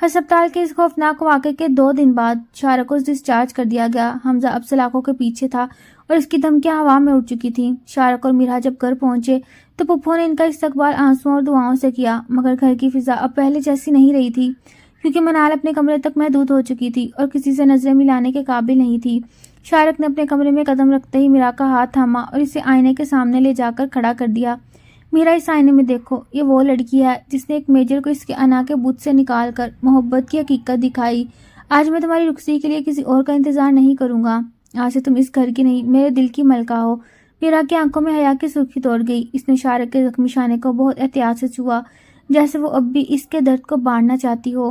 Speaker 1: ہسپتال کے اس خوفناک واقعے کے 2 دن بعد شارق کو ڈسچارج کر دیا گیا۔ حمزہ اب سلاخوں کے پیچھے تھا اور اس کی دھمکیاں ہوا میں اڑ چکی تھیں۔ شارق اور مرہا جب گھر پہنچے تو پپھو نے ان کا استقبال آنسوؤں اور دعاؤں سے کیا، مگر گھر کی فضا اب پہلے جیسی نہیں رہی تھی، کیونکہ منال اپنے کمرے تک محدود ہو چکی تھی اور کسی سے نظریں ملانے کے قابل نہیں تھی۔ شارق نے اپنے کمرے میں قدم رکھتے ہی مرہا کا ہاتھ تھاما اور اسے آئینے کے سامنے لے جا کر کھڑا کر دیا۔ میرا اس آئینے میں دیکھو، یہ وہ لڑکی ہے جس نے ایک میجر کو اس کے انا کے بت سے نکال کر محبت کی حقیقت دکھائی۔ آج میں تمہاری رخصتی کے لیے کسی اور کا انتظار نہیں کروں گا، آج سے تم اس گھر کی نہیں میرے دل کی ملکہ ہو۔ میرا کی آنکھوں میں حیا کی سرخی توڑ گئی۔ اس نے شارق کے زخمی شانے کو بہت احتیاط سے چھوا، جیسے وہ اب بھی اس کے درد کو بانٹنا چاہتی ہو۔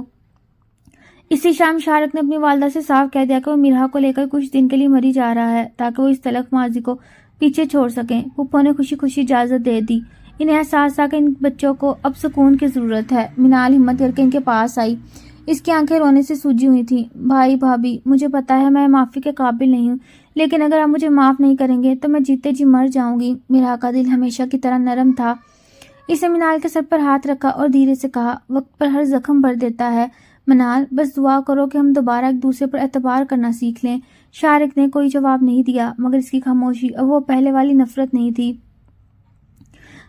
Speaker 1: اسی شام شارق نے اپنی والدہ سے صاف کہہ دیا کہ وہ مرہا کو لے کر کچھ دن کے لیے مری جا رہا ہے تاکہ وہ اس تلخ ماضی کو پیچھے چھوڑ سکیں۔ پپھو نے خوشی خوشی اجازت دے دی۔ انہیں احساس تھا کہ ان بچوں کو اب سکون کی ضرورت ہے۔ منال ہمت کر کے ان کے پاس آئی۔ اس کی آنکھیں رونے سے سوجی ہوئی تھیں۔ بھائی بھابھی، مجھے پتا ہے میں معافی کے قابل نہیں ہوں، لیکن اگر آپ مجھے معاف نہیں کریں گے تو میں جیتے جی مر جاؤں گی۔ مرہا کا دل ہمیشہ کی طرح نرم تھا۔ اس نے منال کے سر پر ہاتھ رکھا اور دھیرے سے کہا، وقت پر ہر زخم بھر دیتا ہے منال، بس دعا کرو کہ ہم دوبارہ ایک دوسرے پر اعتبار کرنا سیکھ لیں۔ شارق نے کوئی جواب نہیں دیا، مگر اس کی خاموشی اب وہ پہلے والی نفرت نہیں تھی۔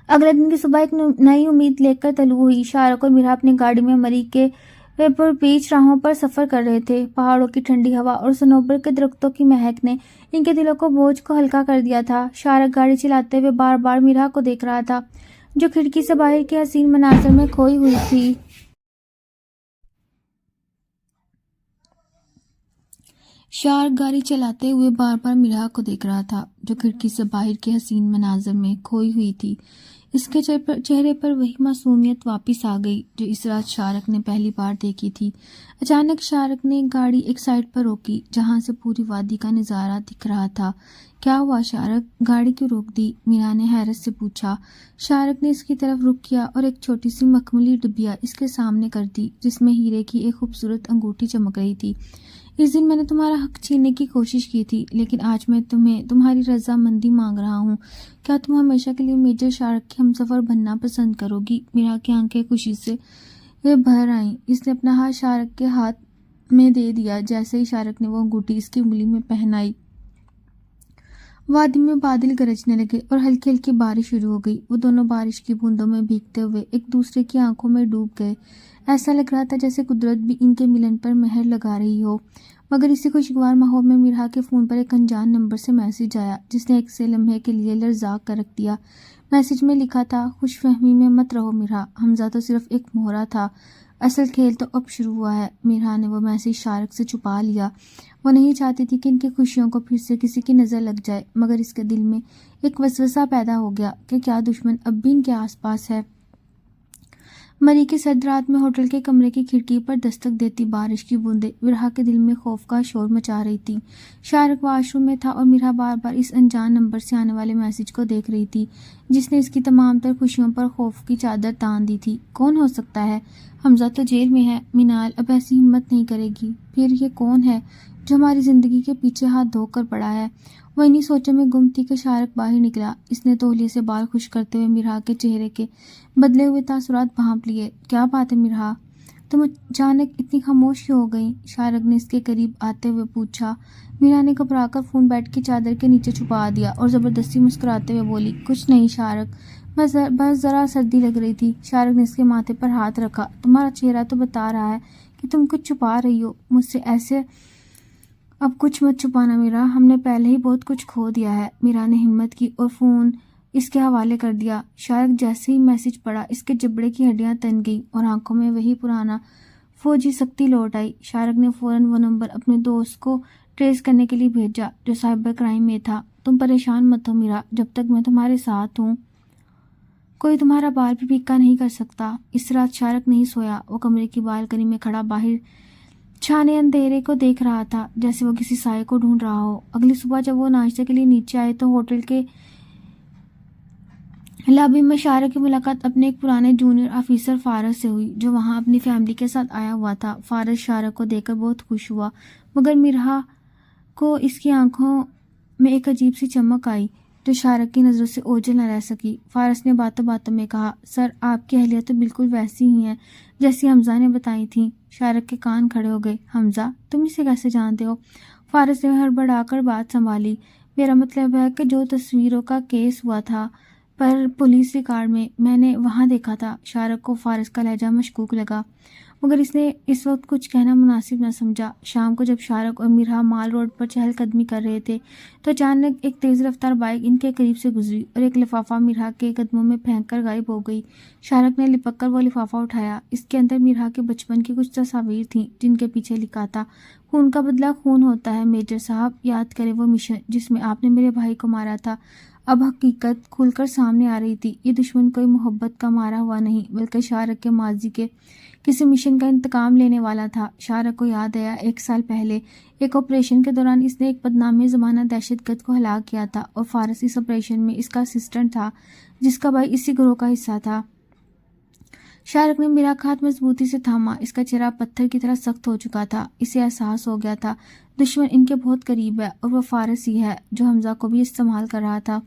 Speaker 1: اگلے دن کی صبح ایک نئی امید لے کر طلوع ہوئی۔ شارق اور مرہا اپنی گاڑی میں مری کے پرپیچ راہوں پر سفر کر رہے تھے۔ پہاڑوں کی ٹھنڈی ہوا اور صنوبر کے درختوں کی مہک نے ان کے دلوں کو بوجھ کو ہلکا کر دیا تھا۔ شارق گاڑی چلاتے ہوئے بار بار مرہا کو دیکھ رہا تھا جو کھڑکی سے باہر کے حسین مناظر میں کھوئی ہوئی تھی۔ شارق گاڑی چلاتے ہوئے بار بار مرہا کو دیکھ رہا تھا جو کھڑکی سے باہر کے حسین مناظر میں کھوئی ہوئی تھی۔ اس کے چہرے پر وہی معصومیت واپس آ گئی جو اس رات شارق نے پہلی بار دیکھی تھی۔ اچانک شارق نے گاڑی ایک سائڈ پر روکی جہاں سے پوری وادی کا نظارہ دکھ رہا تھا۔ کیا ہوا شارق، گاڑی کیوں روک دی؟ میرا نے حیرت سے پوچھا۔ شارق نے اس کی طرف رخ کیا اور ایک چھوٹی سی مخملی ڈبیا اس کے سامنے کر دی جس میں ہیرے کی ایک خوبصورت انگوٹھی چمک رہی تھی۔ اس دن میں نے تمہارا حق چھیننے کی کوشش کی تھی، لیکن آج میں تمہاری رضامندی مانگ رہا ہوں۔ کیا تم ہمیشہ کے لیے میجر شارق کے ہمسفر بننا پسند کرو گی؟ میرا کی آنکھیں خوشی سے بھر آئیں۔ اس نے اپنا ہاتھ شارق کے ہاتھ میں دے دیا۔ جیسے ہی شارق نے وہ انگوٹھی اس کی انگلی میں پہنائی، وادی میں بادل گرجنے لگے اور ہلکی ہلکی بارش شروع ہو گئی۔ وہ دونوں بارش کی بوندوں میں بھیگتے ہوئے ایک دوسرے کی آنکھوں میں ڈوب گئے۔ ایسا لگ رہا تھا جیسے قدرت بھی ان کے ملن پر مہر لگا رہی ہو۔ مگر اسی خوشگوار ماحول میں مرہا کے فون پر ایک انجان نمبر سے میسج آیا جس نے ایک سے لمحے کے لیے لرزا کر رکھ دیا۔ میسج میں لکھا تھا، خوش فہمی میں مت رہو مرہا، حمزہ تو صرف ایک مہرا تھا، اصل کھیل تو اب شروع ہوا ہے۔ مرہا نے وہ میسج شارق سے چھپا لیا۔ وہ نہیں چاہتی تھی کہ ان کی خوشیوں کو پھر سے کسی کی نظر لگ جائے، مگر اس کے دل میں ایک وسوسہ پیدا ہو گیا کہ کیا دشمن اب بھی ان کے آس پاس ہے۔ مری کی سرد رات میں ہوٹل کے کمرے کی کھڑکی پر دستک دیتی بارش کی بوندیں مرحا کے دل میں خوف کا شور مچا رہی تھی۔ شارق واش روم میں تھا اور مرحا بار بار اس انجان نمبر سے آنے والے میسج کو دیکھ رہی تھی جس نے اس کی تمام تر خوشیوں پر خوف کی چادر تان دی تھی۔ کون ہو سکتا ہے؟ حمزہ تو جیل میں ہے۔ مینال اب ایسی ہمت نہیں کرے گی۔ پھر یہ کون ہے جو ہماری زندگی کے پیچھے ہاتھ دھو کر پڑا ہے؟ وہ انہی سوچوں میں گم تھی کہ شارق باہر نکلا۔ اس نے تولیے سے بال خشک کرتے ہوئے مرحا کے چہرے کے بدلے ہوئے تاثرات بھانپ لیے۔ کیا بات ہے مرحا، تم اچانک اتنی خاموش کیوں ہو گئی؟ شارق نے اس کے قریب آتے ہوئے پوچھا۔ مرحا نے گھبرا کر فون بیڈ کی چادر کے نیچے چھپا دیا اور زبردستی مسکراتے ہوئے بولی، کچھ نہیں شارق، بس ذرا سردی لگ رہی تھی۔ شارق نے اس کے ماتھے پر ہاتھ رکھا۔ تمہارا چہرہ تو بتا رہا ہے کہ تم کچھ چھپا رہی ہو مجھ سے ایسے۔ اب کچھ مت چھپانا مرحا، ہم نے پہلے ہی بہت کچھ کھو دیا ہے۔ مرحا نے ہمت کی اور فون اس کے حوالے کر دیا۔ شارق جیسے ہی میسج پڑھا اس کے جبڑے کی ہڈیاں تن گئیں اور آنکھوں میں وہی پرانا فوجی سختی لوٹ آئی۔ شارق نے فوراً وہ نمبر اپنے دوست کو ٹریس کرنے کے لیے بھیجا جو سائبر کرائم میں تھا۔ تم پریشان مت ہو مرحا، جب تک میں تمہارے ساتھ ہوں کوئی تمہارا بال بھی پھیکا نہیں کر سکتا۔ اس رات شارق نہیں سویا۔ وہ کمرے کی بالکنی میں کھڑا باہر چھانے اندھیرے کو دیکھ رہا تھا جیسے وہ کسی سائے کو ڈھونڈ رہا ہو۔ اگلی صبح جب وہ ناشتے کے لیے نیچے آئے تو ہوٹل کے لابی میں شارق کی ملاقات اپنے ایک پرانے جونیئر آفیسر فارس سے ہوئی جو وہاں اپنی فیملی کے ساتھ آیا ہوا تھا۔ فارس شارق کو دیکھ کر بہت خوش ہوا مگر مرحا کو اس کی آنکھوں میں ایک عجیب سی چمک آئی جو شارق کی نظروں سے اوجھل نہ رہ سکی۔ فارس نے باتوں باتوں میں کہا، سر آپ کی اہلیہ تو بالکل ویسی ہی ہیں جیسی حمزہ نے بتائی تھیں۔ شارق کے کان کھڑے ہو گئے۔ حمزہ؟ تم اسے کیسے جانتے ہو؟ فارس نے ہڑبڑا کر بات سنبھالی۔ میرا مطلب ہے کہ جو تصویروں کا کیس ہوا تھا پر پولیس ریکارڈ میں نے وہاں دیکھا تھا۔ شارق کو فارس کا لہجہ مشکوک لگا مگر اس نے اس وقت کچھ کہنا مناسب نہ سمجھا۔ شام کو جب شارق اور مرحا مال روڈ پر چہل قدمی کر رہے تھے تو اچانک ایک تیز رفتار بائک ان کے قریب سے گزری اور ایک لفافہ مرحا کے قدموں میں پھینک کر غائب ہو گئی۔ شارق نے لپک کر وہ لفافہ اٹھایا۔ اس کے اندر مرحا کے بچپن کی کچھ تصاویر تھیں جن کے پیچھے لکھا تھا، خون کا بدلہ خون ہوتا ہے میجر صاحب، یاد کریں وہ مشن جس میں آپ نے میرے بھائی کو مارا تھا۔ اب حقیقت کھل کر سامنے آ رہی تھی۔ یہ دشمن کوئی محبت کا مارا ہوا نہیں بلکہ شارق کے ماضی کے کسی مشن کا انتقام لینے والا تھا۔ شارق کو یاد آیا 1 سال پہلے ایک آپریشن کے دوران اس نے ایک بدنام زمانہ دہشت گرد کو ہلاک کیا تھا اور فارس اس آپریشن میں اس کا اسسٹنٹ تھا جس کا بھائی اسی گروہ کا حصہ تھا۔ شارق نے میرا ہاتھ مضبوطی سے تھاما۔ اس کا چہرہ پتھر کی طرح سخت ہو چکا تھا۔ اسے احساس ہو گیا تھا دشمن ان کے بہت قریب ہے اور وہ فارس ہی ہے جو حمزہ کو بھی استعمال کر رہا تھا۔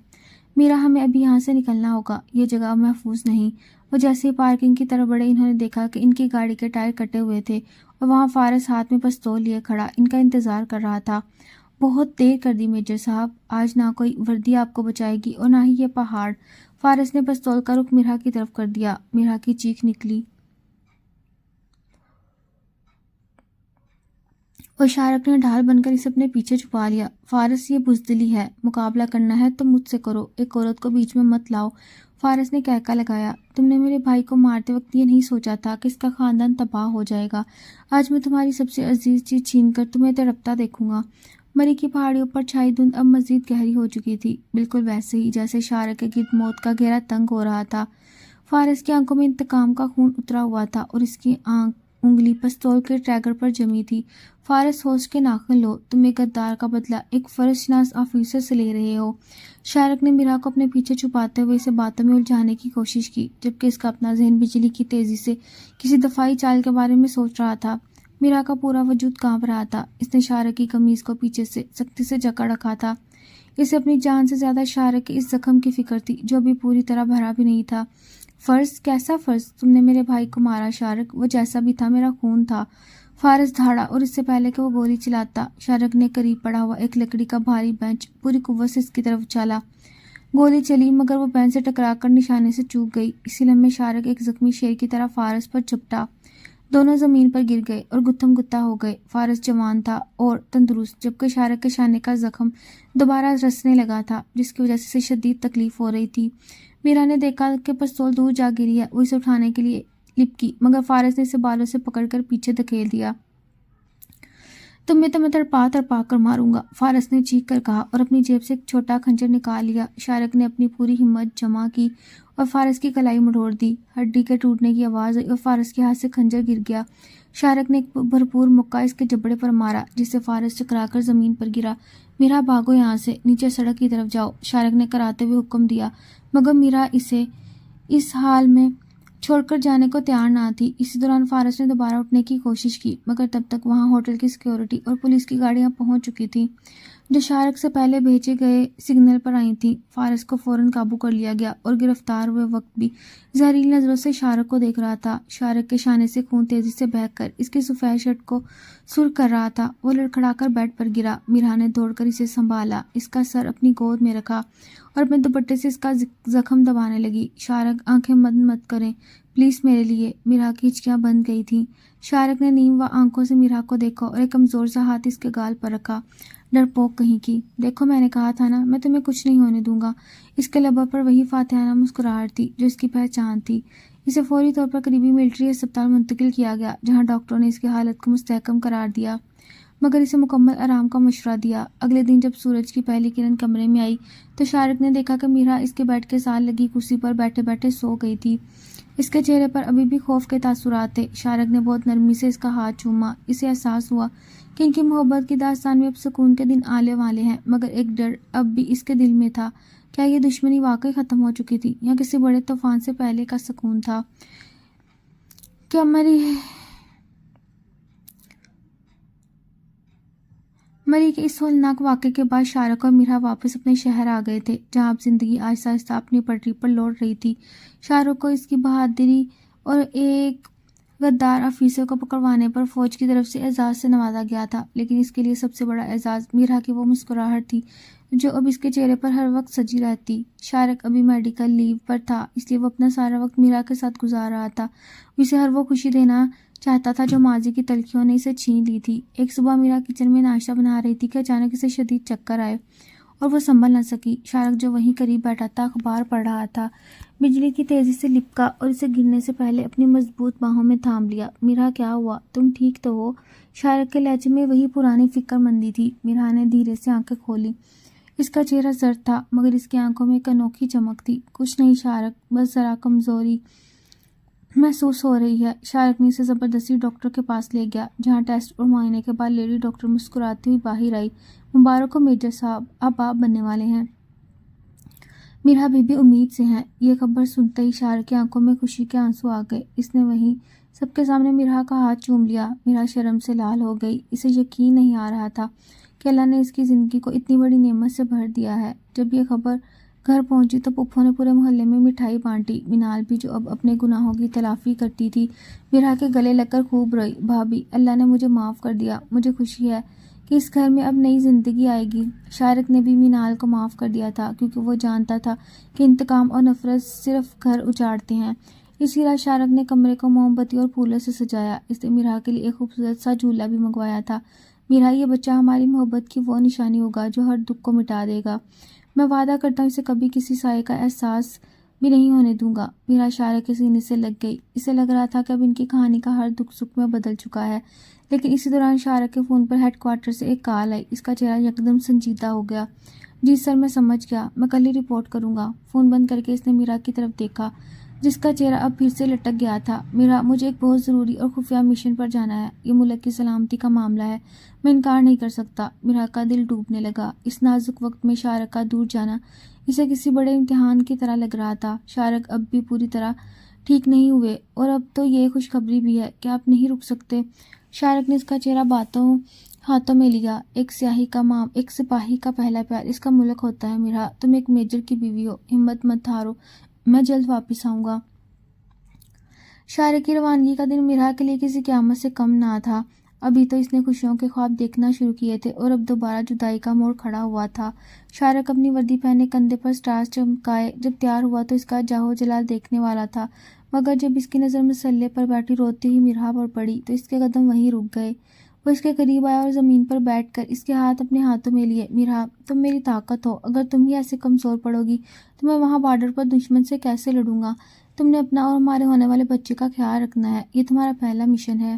Speaker 1: میرا ہمیں ابھی یہاں سے نکلنا ہوگا، یہ جگہ محفوظ نہیں۔ وہ جیسے ہی پارکنگ کی طرف بڑھے انہوں نے دیکھا کہ ان کی گاڑی کے ٹائر کٹے ہوئے تھے اور وہاں فارس ہاتھ میں پستول لیے کھڑا ان کا انتظار کر رہا تھا۔ بہت دیر کر دی میجر صاحب، آج نہ کوئی وردی آپ کو بچائے گی اور نہ ہی یہ پہاڑ۔ فارس نے پستول کا رخ مرحا کی طرف کر دیا۔ مرحا کی چیخ نکلی اور شارق نے ڈھال بن کر اسے اپنے پیچھے چھپا لیا۔ فارس یہ بزدلی ہے، مقابلہ کرنا ہے تو مجھ سے کرو، ایک عورت کو بیچ میں مت لاؤ۔ فارس نے کہکا لگایا، تم نے میرے بھائی کو مارتے وقت یہ نہیں سوچا تھا کہ اس کا خاندان تباہ ہو جائے گا؟ آج میں تمہاری سب سے عزیز چیز چھین کر تمہیں تڑپتا دیکھوں گا۔ مری کی پہاڑیوں پر چھائی دھند اب مزید گہری ہو چکی تھی، بالکل ویسے ہی جیسے شارق کے گرد موت کا گہرا تنگ ہو رہا تھا۔ فارس کی آنکھوں میں انتقام کا خون اترا ہوا تھا اور اس کی انگلی پستول کے ٹریگر پر جمی تھی۔ فارس ہوش کے ناخن لو، تم ایک غدار کا بدلہ ایک فرض شناس آفیسر سے لے رہے ہو۔ شارق نے مرحا کو اپنے پیچھے چھپاتے ہوئے اسے باتوں میں الجھانے کی کوشش کی جبکہ اس کا اپنا ذہن بجلی کی تیزی سے کسی دفاعی چال کے بارے میں سوچ رہا تھا۔ مرحا کا پورا وجود کانپ رہا تھا۔ اس نے شارق کی قمیض کو پیچھے سے سختی سے جکڑ رکھا تھا۔ اسے اپنی جان سے زیادہ شارق کے اس زخم کی فکر تھی جو ابھی پوری طرح بھرا بھی نہیں تھا۔ فرض؟ کیسا فرض؟ تم نے میرے بھائی کو مارا شارق، وہ جیسا بھی تھا میرا خون تھا۔ فارس دھاڑا اور اس سے پہلے کہ وہ گولی چلاتا شارق نے قریب پڑا ہوا ایک لکڑی کا بھاری بینچ پوری قوت سے اس کی طرف اچھالا۔ گولی چلی مگر وہ بینچ سے ٹکرا کر نشانے سے چوک گئی۔ اسی لمحے شارق ایک زخمی شیر کی طرح فارس پر جھپٹا۔ دونوں زمین پر گر گئے اور گتھم گتا ہو گئے۔ فارس جوان تھا اور تندرست جبکہ شارق کے شانے کا زخم دوبارہ رسنے لگا تھا جس کی وجہ سے اسے شدید تکلیف ہو رہی تھی۔ میرا نے دیکھا کہ پستول دور جا گری ہے، وہ اسے اٹھانے کے لیے لپکی مگر فارس نے اسے بالوں سے پکڑ کر پیچھے دھکیل دیا۔
Speaker 2: تمہیں تو میں تڑپا تڑپا کر ماروں گا، فارس نے چیخ کر کہا اور اپنی جیب سے ایک چھوٹا خنجر نکال لیا۔ شارق نے اپنی پوری ہمت جمع کی اور فارس کی کلائی مڑوڑ دی۔ ہڈی کے ٹوٹنے کی آواز آئی اور فارس کے ہاتھ سے خنجر گر گیا۔ شارق نے ایک بھرپور مکہ اس کے جبڑے پر مارا جس سے فارس چکرا کر زمین پر گرا۔ میرا بھاگو یہاں سے، نیچے سڑک کی طرف جاؤ، شارق نے کراتے ہوئے حکم دیا، مگر میرا اسے اس حال میں چھوڑ کر جانے کو تیار نہ تھی۔ اسی دوران فارس نے دوبارہ اٹھنے کی کوشش کی، مگر تب تک وہاں ہوٹل کی سیکیورٹی اور پولیس کی گاڑیاں پہنچ چکی تھیں جو شارق سے پہلے بھیجے گئے سگنل پر آئی تھیں۔ فارس کو فوراً قابو کر لیا گیا اور گرفتار ہوئے وقت بھی زہریلی نظروں سے شارق کو دیکھ رہا تھا۔ شارق کے شانے سے خون تیزی سے بہہ کر اس کی سفید شرٹ کو سرخ کر رہا تھا۔ وہ لڑکھڑا کر بیڈ پر گرا۔ میرا نے دوڑ کر اسے سنبھالا، اس کا سر اپنی گود میں رکھا اور اپنے دوپٹے سے اس کا زخم دبانے لگی۔ شارق آنکھیں بند مت کریں پلیز میرے لیے۔ میرا کی ہچکیاں بند گئی تھیں۔ شارق نے نیم و آنکھوں سے میرا کو دیکھا اور ایک کمزور سا ہاتھ اس کے گال پر رکھا۔ ڈرپوک کہیں کی، دیکھو میں نے کہا تھا نا، میں تمہیں کچھ نہیں ہونے دوں گا۔ اس کے لبوں پر وہی فاتحانہ مسکراہٹ تھی جو اس کی پہچان تھی۔ اسے فوری طور پر قریبی ملٹری ہسپتال منتقل کیا گیا جہاں ڈاکٹروں نے اس کی حالت کو مستحکم قرار دیا مگر اسے مکمل آرام کا مشورہ دیا۔ اگلے دن جب سورج کی پہلی کرن کمرے میں آئی تو شارق نے دیکھا کہ میرا اس کے بیڈ کے ساتھ لگی کرسی پر بیٹھے بیٹھے سو گئی تھی۔ اس کے چہرے پر ابھی بھی خوف کے تاثرات تھے۔ شارق نے بہت نرمی سے اس کا ہاتھ چوما۔ اسے احساس ہوا کہ ان کی محبت کی داستان میں اب سکون کے دن آنے والے ہیں، مگر ایک ڈر اب بھی اس کے دل میں تھا۔ کیا یہ دشمنی واقعی ختم ہو چکی تھی یا کسی بڑے طوفان سے پہلے کا سکون تھا؟ کیا مری کے اس ہولناک واقعے کے بعد شارق اور میرا واپس اپنے شہر آ گئے تھے جہاں اب زندگی آہستہ آہستہ اپنی پٹری پر لوٹ رہی تھی۔ شارق کو اس کی بہادری اور ایک غدار افیسر کو پکڑوانے پر فوج کی طرف سے اعزاز سے نوازا گیا تھا، لیکن اس کے لیے سب سے بڑا اعزاز میرا کی وہ مسکراہٹ تھی جو اب اس کے چہرے پر ہر وقت سجی رہتی۔ شارق ابھی میڈیکل لیو پر تھا، اس لیے وہ اپنا سارا وقت میرا کے ساتھ گزار رہا تھا۔ اسے ہر وہ خوشی دینا چاہتا تھا جو ماضی کی تلخیوں نے اسے چھین لی تھی۔ ایک صبح میرا کچن میں ناشتہ بنا رہی تھی کہ اچانک اسے شدید چکر آئے اور وہ سنبھل نہ سکی۔ شارق جو وہیں قریب بیٹھا تھا اخبار پڑھ رہا تھا، بجلی کی تیزی سے لپکا اور اسے گرنے سے پہلے اپنی مضبوط باہوں میں تھام لیا۔ میرا کیا ہوا، تم ٹھیک تو ہو؟ شارق کے لہجے میں وہی پرانی فکر مندی تھی۔ میرا نے دھیرے سے آنکھیں کھولی۔ اس کا چہرہ زرد تھا مگر اس کی آنکھوں میں ایک انوکھی چمک تھی۔ کچھ نہیں شارق، بس ذرا کمزوری محسوس ہو رہی ہے۔ شارق نے اسے زبردستی ڈاکٹر کے پاس لے گیا جہاں ٹیسٹ اور معائنے کے بعد لیڈی ڈاکٹر مسکراتی ہوئی باہر آئی۔ مبارک ہو میجر صاحب، آپ باپ بننے والے ہیں۔ میرا بی بی امید سے ہیں۔ یہ خبر سنتے ہی شارق کی آنکھوں میں خوشی کے آنسو آ گئے۔ اس نے وہیں سب کے سامنے میرا کا ہاتھ چوم لیا۔ میرا شرم سے لال ہو گئی۔ اسے یقین نہیں آ رہا تھا کہ اللہ نے اس کی زندگی کو اتنی بڑی نعمت سے بھر دیا ہے۔ جب یہ خبر گھر پہنچی تو پپھو نے پورے محلے میں مٹھائی بانٹی۔ مینال بھی جو اب اپنے گناہوں کی تلافی کرتی تھی میرا کے گلے لگ کر خوب روئی۔ بھابھی، اللہ نے مجھے معاف کر دیا، مجھے خوشی ہے کہ اس گھر میں اب نئی زندگی آئے گی۔ شارق نے بھی مینال کو معاف کر دیا تھا کیونکہ وہ جانتا تھا کہ انتقام اور نفرت صرف گھر اجاڑتے ہیں۔ اسی رات شارق نے کمرے کو موم بتی اور پھولوں سے سجایا۔ اس نے میرا کے لیے ایک خوبصورت سا جھولا بھی منگوایا تھا۔ میرا، یہ بچہ ہماری محبت کی وہ نشانی ہوگا جو ہر دکھ کو مٹا دے گا۔ میں وعدہ کرتا ہوں اسے کبھی کسی سائے کا احساس بھی نہیں ہونے دوں گا۔ میرا شارق کے سینے سے لگ گئی۔ اسے لگ رہا تھا کہ اب ان کی کہانی کا ہر دکھ سکھ میں بدل چکا ہے، لیکن اسی دوران شارق کے فون پر ہیڈ کوارٹر سے ایک کال آئی۔ اس کا چہرہ یکدم سنجیدہ ہو گیا۔ جی سر، میں سمجھ گیا، میں کل ہی رپورٹ کروں گا۔ فون بند کر کے اس نے میرا کی طرف دیکھا جس کا چہرہ اب پھر سے لٹک گیا تھا۔ میرا، مجھے ایک بہت ضروری اور خفیہ مشن پر جانا ہے۔ یہ ملک کی سلامتی کا معاملہ ہے، میں انکار نہیں کر سکتا۔ میرا کا دل ڈوبنے لگا۔ اس نازک وقت میں شارق کا دور جانا اسے کسی بڑے امتحان کی طرح لگ رہا تھا۔ شارق اب بھی پوری طرح ٹھیک نہیں ہوئے اور اب تو یہ خوشخبری بھی ہے کہ آپ نہیں رک سکتے۔ شارق نے اس کا چہرہ ہاتھوں میں لیا۔ ایک سپاہی کا پہلا پیار اس کا ملک ہوتا ہے۔ میرا، تم ایک میجر کی بیوی ہو، ہمت مت ہارو، میں جلد واپس آؤں گا۔ شارق کی روانگی کا دن میرا کے لیے کسی قیامت سے کم نہ تھا۔ ابھی تو اس نے خوشیوں کے خواب دیکھنا شروع کیے تھے اور اب دوبارہ جدائی کا موڑ کھڑا ہوا تھا۔ شارق اپنی وردی پہنے کندھے پر سٹارز چمکائے جب تیار ہوا تو اس کا جاہو جلال دیکھنے والا تھا، مگر جب اس کی نظر مسلح پر بیٹھی روتی ہوئی میرا پر پڑی تو اس کے قدم وہیں رک گئے۔ وہ اس کے قریب آیا اور زمین پر بیٹھ کر اس کے ہاتھ اپنے ہاتھوں میں لیے۔ میرا، تم میری طاقت ہو، اگر تم ہی ایسے کمزور پڑو گی تو میں وہاں بارڈر پر دشمن سے کیسے لڑوں گا؟ تم نے اپنا اور ہمارے ہونے والے بچے کا خیال رکھنا ہے، یہ تمہارا پہلا مشن ہے۔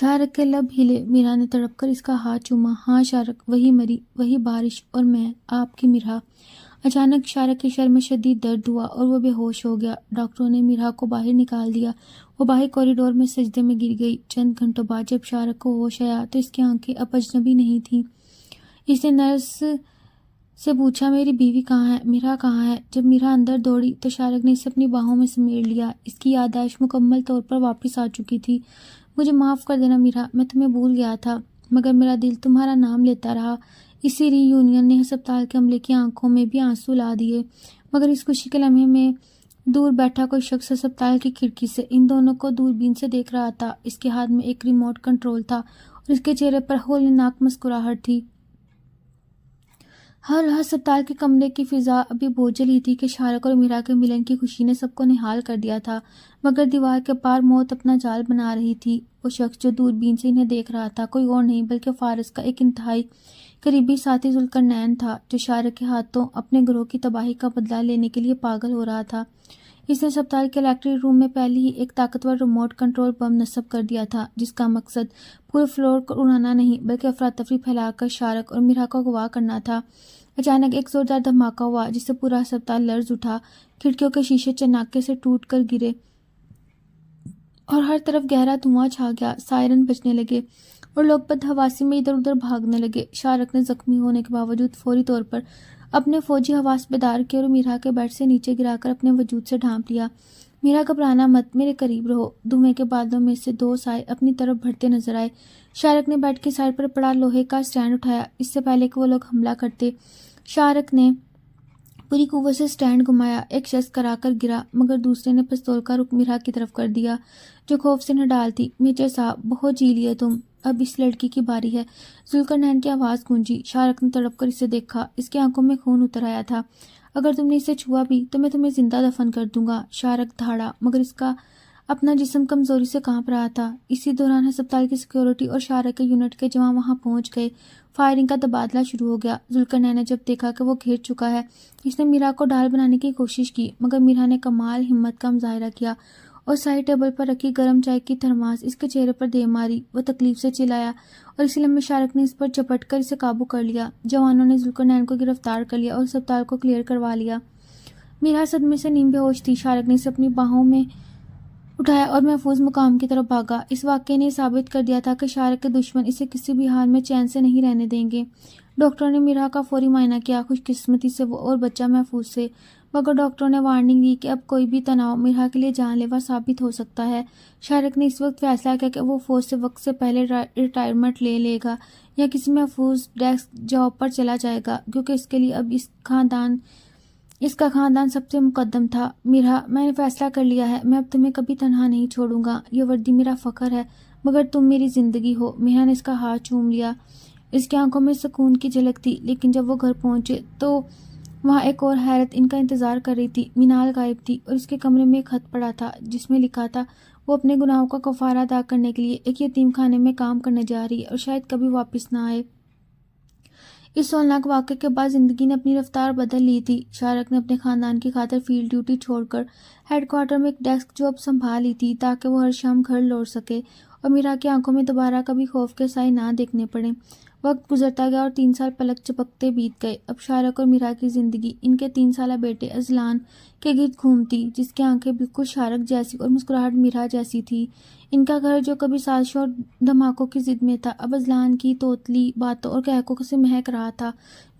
Speaker 2: شارق کے لب ہلے۔ میرا نے تڑپ کر اس کا ہاتھ چوما۔ ہاں شارق، وہی مری، وہی بارش اور میں، آپ کی میرا۔ اچانک شارق کے سر میں شدید درد ہوا اور وہ بے ہوش ہو گیا۔ ڈاکٹروں نے میرا کو باہر نکال دیا۔ وہ باہر کوریڈور میں سجدے میں گر گئی۔ چند گھنٹوں بعد جب شارق کو ہوش آیا تو اس کی آنکھیں اب اجنبی نہیں تھیں۔ اس نے نرس سے پوچھا، میری بیوی کہاں ہے؟ میرا کہاں ہے؟ جب میرا اندر دوڑی تو شارق نے اسے اپنی باہوں میں سمیٹ لیا۔ اس کی یادداشت مکمل طور پر واپس آ چکی تھی۔ مجھے معاف کر دینا میرا، میں تمہیں بھول گیا تھا، مگر میرا دل تمہارا نام لیتا رہا۔ اسی ری یونین نے ہسپتال کے عملے کی آنکھوں میں بھی آنسو لا دیے، مگر اس خوشی کے لمحے میں دور بیٹھا کوئی شخص ہسپتال کی کھڑکی سے ان دونوں کو دوربین سے دیکھ رہا تھا۔ اس کے ہاتھ میں ایک ریموٹ کنٹرول تھا اور اس کے چہرے پر ہولناک مسکراہٹ تھی۔ ہر ہسپتال کے کمرے کی فضا ابھی بوجھل ہی تھی کہ شارق اور میرا کے ملن کی خوشی نے سب کو نہال کر دیا تھا، مگر دیوار کے پار موت اپنا جال بنا رہی تھی۔ وہ شخص جو دوربین سے انہیں دیکھ رہا تھا کوئی اور نہیں بلکہ فارس کا ایک انتہائی قریبی ساتھی ذوالقرنین تھا، جو شارق کے ہاتھوں اپنے گروہ کی تباہی کا بدلہ لینے کے لیے پاگل ہو رہا تھا۔ اس نے ہسپتال کے الیکٹرک روم میں پہلے ہی ایک طاقتور ریموٹ کنٹرول بم نصب کر دیا تھا، جس کا مقصد پورے فلور کو اڑانا نہیں بلکہ افراتفری پھیلا کر شارق اور میرا کو اغوا کرنا تھا۔ اچانک ایک زوردار دھماکہ ہوا جس سے پورا ہسپتال لرز اٹھا۔ کھڑکیوں کے شیشے چناکے سے ٹوٹ کر گرے اور ہر طرف گہرا دھواں چھا گیا۔ سائرن بجنے لگے اور لوگ بدحواسی میں ادھر ادھر بھاگنے لگے۔ شارق نے زخمی ہونے کے باوجود فوری طور پر اپنے فوجی حواس بیدار کیے اور میرا کے بیڈ سے نیچے گرا کر اپنے وجود سے ڈھانپ لیا۔ میرا، گھبرانا مت، میرے قریب رہو۔ دھوئیں کے بادلوں میں سے دو سائے اپنی طرف بڑھتے نظر آئے۔ شارق نے بیڈ کی سائڈ پر پڑا لوہے کا سٹینڈ اٹھایا۔ اس سے پہلے کہ وہ لوگ حملہ کرتے، شارق نے پوری قوت سے سٹینڈ گھمایا۔ ایک شخص کرا کر گرا، مگر دوسرے نے پستول کا رخ میرا کی طرف کر دیا، جو خوف سے نڈال تھی۔ میجر صاحب، بہت جی لیے تم، اب اس لڑکی کی باری ہے۔ ذوالقرنین کی آواز گونجی۔ شارق نے تڑپ کر اسے دیکھا۔ اس کی آنکھوں میں خون اتر آیا تھا۔ اگر تم نے اسے چھوا بھی تو میں تمہیں زندہ دفن کر دوں گا۔ شارق دھاڑا، مگر اس کا اپنا جسم کمزوری سے کانپ رہا تھا۔ اسی دوران ہسپتال کی سیکیورٹی اور شارق کے یونٹ کے جوان وہاں پہنچ گئے۔ فائرنگ کا تبادلہ شروع ہو گیا۔ ذوالقرنین نے جب دیکھا کہ وہ گھیر چکا ہے، اس نے میرا کو ڈال بنانے کی کوشش کی، مگر میرا نے کمال ہمت کا مظاہرہ کیا اور سائڈ ٹیبل پر رکھی گرم چائے کی تھرماس اس کے چہرے پر دے ماری۔ وہ تکلیف سے چلایا اور اسی لمحے شارق نے اس پر جھپٹ کر اسے قابو کر لیا۔ جوانوں نے ذوالقرنین کو گرفتار کر لیا اور ہسپتال کو کلیئر کروا لیا۔ میرا صدمے سے نیم بے ہوش تھی۔ شارق نے اسے اپنی باہوں میں اٹھایا اور محفوظ مقام کی طرف بھاگا۔ اس واقعے نے ثابت کر دیا تھا کہ شارق کے دشمن اسے کسی بھی حال میں چین سے نہیں رہنے دیں گے۔ ڈاکٹروں نے میرا کا فوری معائنہ کیا۔ خوش قسمتی سے وہ اور بچہ محفوظ تھے، مگر ڈاکٹروں نے وارننگ دی کہ اب کوئی بھی تناؤ میرا کے لیے جان لیوا ثابت ہو سکتا ہے۔ شارق نے اس وقت فیصلہ کیا کہ وہ فوج سے وقت سے پہلے ریٹائرمنٹ لے لے گا یا کسی محفوظ ڈیسک جاب پر چلا جائے گا، کیونکہ اس کے لیے اب اس کا خاندان سب سے مقدم تھا۔ میرا، میں نے فیصلہ کر لیا ہے، میں اب تمہیں کبھی تنہا نہیں چھوڑوں گا۔ یہ وردی میرا فخر ہے، مگر تم میری زندگی ہو۔ میرا نے اس کا ہاتھ چوم لیا۔ اس کی آنکھوں میں سکون کی جھلک تھی، لیکن جب وہ گھر پہنچے تو وہاں ایک اور حیرت ان کا انتظار کر رہی تھی۔ مینال غائب تھی اور اس کے کمرے میں ایک خط پڑا تھا جس میں لکھا تھا وہ اپنے گناہوں کا کفارہ ادا کرنے کے لیے ایک یتیم خانے میں کام کرنے جا رہی ہے اور شاید کبھی واپس نہ آئے۔ اس ہولناک واقعے کے بعد زندگی نے اپنی رفتار بدل لی تھی۔ شارق نے اپنے خاندان کی خاطر فیلڈ ڈیوٹی چھوڑ کر ہیڈ کوارٹر میں ایک ڈیسک جاب سنبھال لی تھی تاکہ وہ ہر شام گھر لوٹ سکے اور میرا کی آنکھوں میں دوبارہ کبھی خوف کے سائے نہ دیکھنے پڑے۔ وقت گزرتا گیا اور 3 سال پلک چپکتے بیت گئے۔ اب شارق اور میرا کی زندگی ان کے 3 سالہ بیٹے اذلان کے گرد گھومتی، جس کی آنکھیں بالکل شارق جیسی اور مسکراہٹ میرا جیسی تھی۔ ان کا گھر جو کبھی سازشوں اور دھماکوں کی ضد میں تھا، اب اذلان کی توتلی باتوں اور کہکوں سے مہک رہا تھا۔